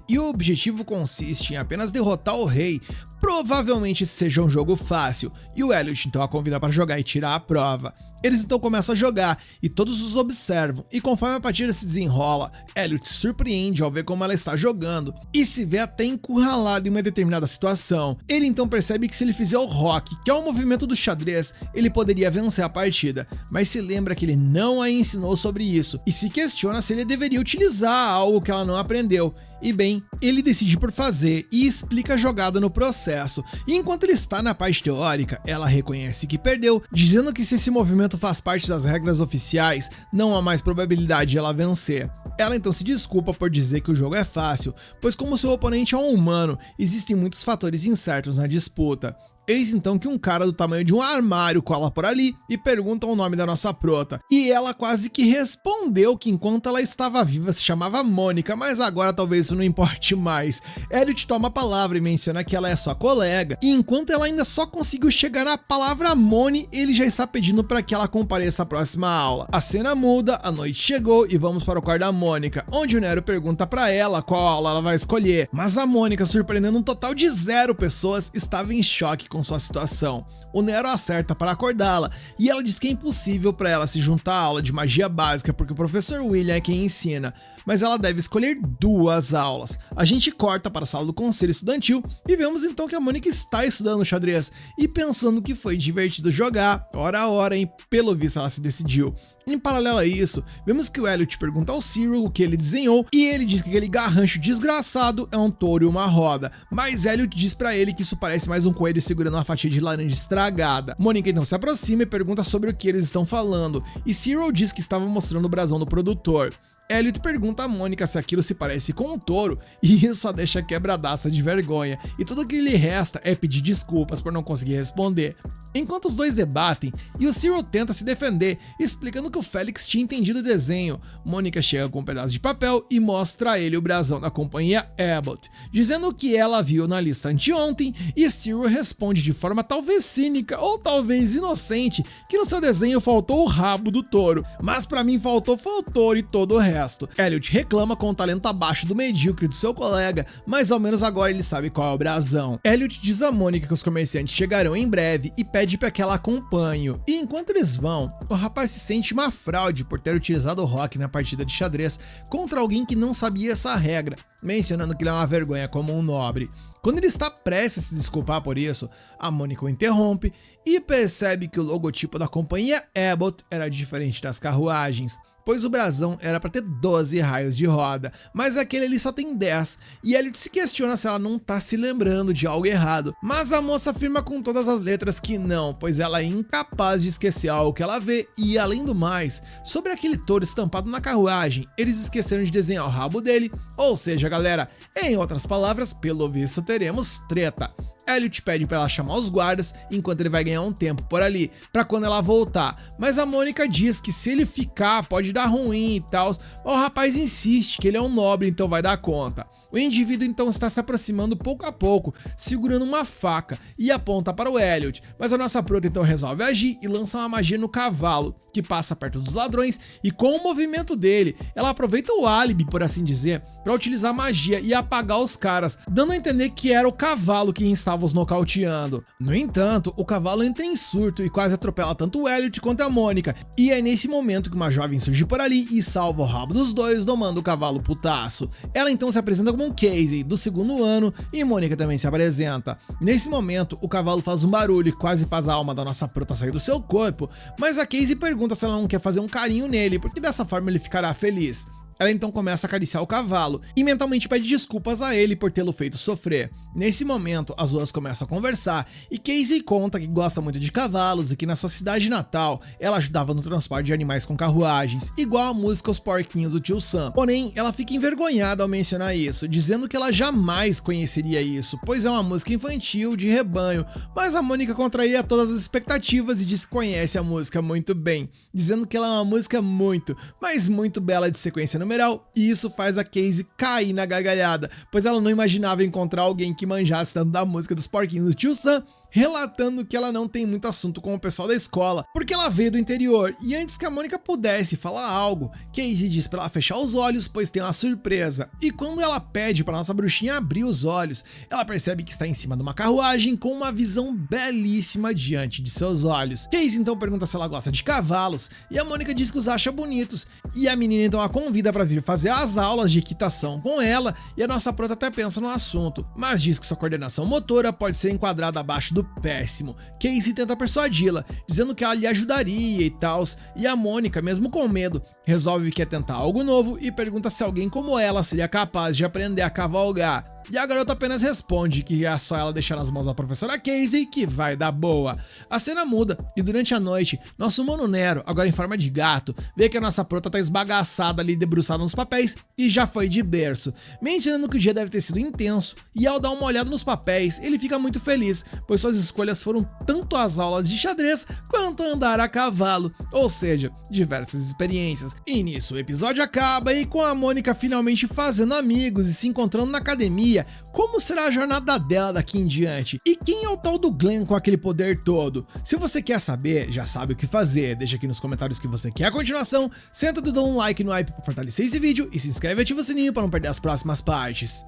e o objetivo consiste em apenas derrotar o rei, provavelmente seja um jogo fácil, e o Elliot então a convida para jogar e tirar a prova. Eles então começam a jogar e todos os observam, e conforme a partida se desenrola, Elliot se surpreende ao ver como ela está jogando e se vê até encurralado em uma determinada situação. Ele então percebe que se ele fizer o rock, que é o movimento do xadrez, ele poderia vencer a partida, mas se lembra que ele não a ensinou sobre isso e se questiona se ele deveria utilizar algo que ela não aprendeu. E bem, ele decide por fazer e explica a jogada no processo, e enquanto ele está na parte teórica, ela reconhece que perdeu, dizendo que se esse movimento faz parte das regras oficiais, não há mais probabilidade de ela vencer. Ela então se desculpa por dizer que o jogo é fácil, pois como seu oponente é um humano, existem muitos fatores incertos na disputa. Eis então que um cara do tamanho de um armário cola por ali e pergunta o nome da nossa prota, e ela quase que respondeu que enquanto ela estava viva se chamava Mônica, mas agora talvez isso não importe mais. Elliot toma a palavra e menciona que ela é sua colega, e enquanto ela ainda só conseguiu chegar na palavra Moni, ele já está pedindo para que ela compareça à próxima aula. A cena muda, a noite chegou e vamos para o quarto da Mônica, onde o Nero pergunta para ela qual aula ela vai escolher, mas a Mônica, surpreendendo um total de 0 pessoas, estava em choque com sua situação. O Nero acerta para acordá-la e ela diz que é impossível para ela se juntar à aula de magia básica porque o professor William é quem ensina, mas ela deve escolher 2 aulas. A gente corta para a sala do conselho estudantil e vemos então que a Mônica está estudando xadrez e pensando que foi divertido jogar, hora a hora, e pelo visto ela se decidiu. Em paralelo a isso, vemos que o Elliot pergunta ao Cyril o que ele desenhou e ele diz que aquele garrancho desgraçado é um touro e uma roda, mas Elliot diz pra ele que isso parece mais um coelho segurando uma fatia de laranja estragada. Mônica então se aproxima e pergunta sobre o que eles estão falando, e Cyril diz que estava mostrando o brasão do produtor. Elliot pergunta a Mônica se aquilo se parece com um touro, e isso a deixa quebradaça de vergonha, e tudo que lhe resta é pedir desculpas por não conseguir responder. Enquanto os dois debatem, e o Cyril tenta se defender, explicando que o Felix tinha entendido o desenho, Mônica chega com um pedaço de papel e mostra a ele o brasão da companhia Abbott, dizendo que ela viu na lista anteontem, e Cyril responde de forma talvez cínica ou talvez inocente que no seu desenho faltou o rabo do touro, mas pra mim faltou foi o touro e todo o resto. Elliot reclama com o talento abaixo do medíocre do seu colega, mas ao menos agora ele sabe qual é o brasão. Elliot diz a Mônica que os comerciantes chegarão em breve e pede para que ela acompanhe, e enquanto eles vão, o rapaz se sente uma fraude por ter utilizado o rock na partida de xadrez contra alguém que não sabia essa regra, mencionando que ele é uma vergonha como um nobre. Quando ele está prestes a se desculpar por isso, a Mônica o interrompe e percebe que o logotipo da companhia Abbott era diferente das carruagens, pois o brasão era para ter 12 raios de roda, mas aquele ali só tem 10, e Elliot se questiona se ela não tá se lembrando de algo errado, mas a moça afirma com todas as letras que não, pois ela é incapaz de esquecer algo que ela vê, e além do mais, sobre aquele touro estampado na carruagem, eles esqueceram de desenhar o rabo dele, ou seja galera, em outras palavras, pelo visto teremos treta. Elliot pede para ela chamar os guardas enquanto ele vai ganhar um tempo por ali, para quando ela voltar, mas a Mônica diz que se ele ficar pode dar ruim e tal, mas o rapaz insiste que ele é um nobre, então vai dar conta. O indivíduo então está se aproximando pouco a pouco, segurando uma faca e aponta para o Elliot, mas a nossa prota então resolve agir e lança uma magia no cavalo, que passa perto dos ladrões, e com o movimento dele, ela aproveita o álibi, por assim dizer, para utilizar magia e apagar os caras, dando a entender que era o cavalo que estava os nocauteando. No entanto, o cavalo entra em surto e quase atropela tanto o Elliot quanto a Mônica, e é nesse momento que uma jovem surge por ali e salva o rabo dos dois, domando o cavalo putaço. Ela então se apresenta como um Casey do segundo ano e Mônica também se apresenta. Nesse momento, o cavalo faz um barulho e quase faz a alma da nossa prota sair do seu corpo, mas a Casey pergunta se ela não quer fazer um carinho nele, porque dessa forma ele ficará feliz. Ela então começa a acariciar o cavalo e mentalmente pede desculpas a ele por tê-lo feito sofrer. Nesse momento, as duas começam a conversar e Casey conta que gosta muito de cavalos e que na sua cidade natal ela ajudava no transporte de animais com carruagens, igual a música Os Porquinhos do Tio Sam. Porém, ela fica envergonhada ao mencionar isso, dizendo que ela jamais conheceria isso, pois é uma música infantil de rebanho, mas a Mônica contraria todas as expectativas e diz que conhece a música muito bem, dizendo que ela é uma música muito, mas muito bela de sequência numeral, e isso faz a Casey cair na gargalhada, pois ela não imaginava encontrar alguém que manjasse tanto da música dos Porquinhos do Tio Sam, relatando que ela não tem muito assunto com o pessoal da escola, porque ela veio do interior, e antes que a Mônica pudesse falar algo, Casey diz pra ela fechar os olhos, pois tem uma surpresa, e quando ela pede pra nossa bruxinha abrir os olhos, ela percebe que está em cima de uma carruagem com uma visão belíssima diante de seus olhos. Casey então pergunta se ela gosta de cavalos, e a Mônica diz que os acha bonitos, e a menina então a convida pra vir fazer as aulas de equitação com ela, e a nossa prota até pensa no assunto, mas diz que sua coordenação motora pode ser enquadrada abaixo do péssimo. Casey tenta persuadi-la, dizendo que ela lhe ajudaria e tal, e a Mônica, mesmo com medo, resolve que quer tentar algo novo e pergunta se alguém como ela seria capaz de aprender a cavalgar. E a garota apenas responde que é só ela deixar nas mãos da professora Casey que vai dar boa. A cena muda e durante a noite, nosso Mano Nero, agora em forma de gato, vê que a nossa prota tá esbagaçada ali debruçada nos papéis e já foi de berço, mencionando que o dia deve ter sido intenso, e ao dar uma olhada nos papéis, ele fica muito feliz, pois suas escolhas foram tanto as aulas de xadrez quanto andar a cavalo, ou seja, diversas experiências. E nisso o episódio acaba e com a Mônica finalmente fazendo amigos e se encontrando na academia. Como será a jornada dela daqui em diante? E quem é o tal do Glenn com aquele poder todo? Se você quer saber, já sabe o que fazer. Deixa aqui nos comentários que você quer a continuação, senta e dá um like no hype para fortalecer esse vídeo e se inscreve e ativa o sininho para não perder as próximas partes.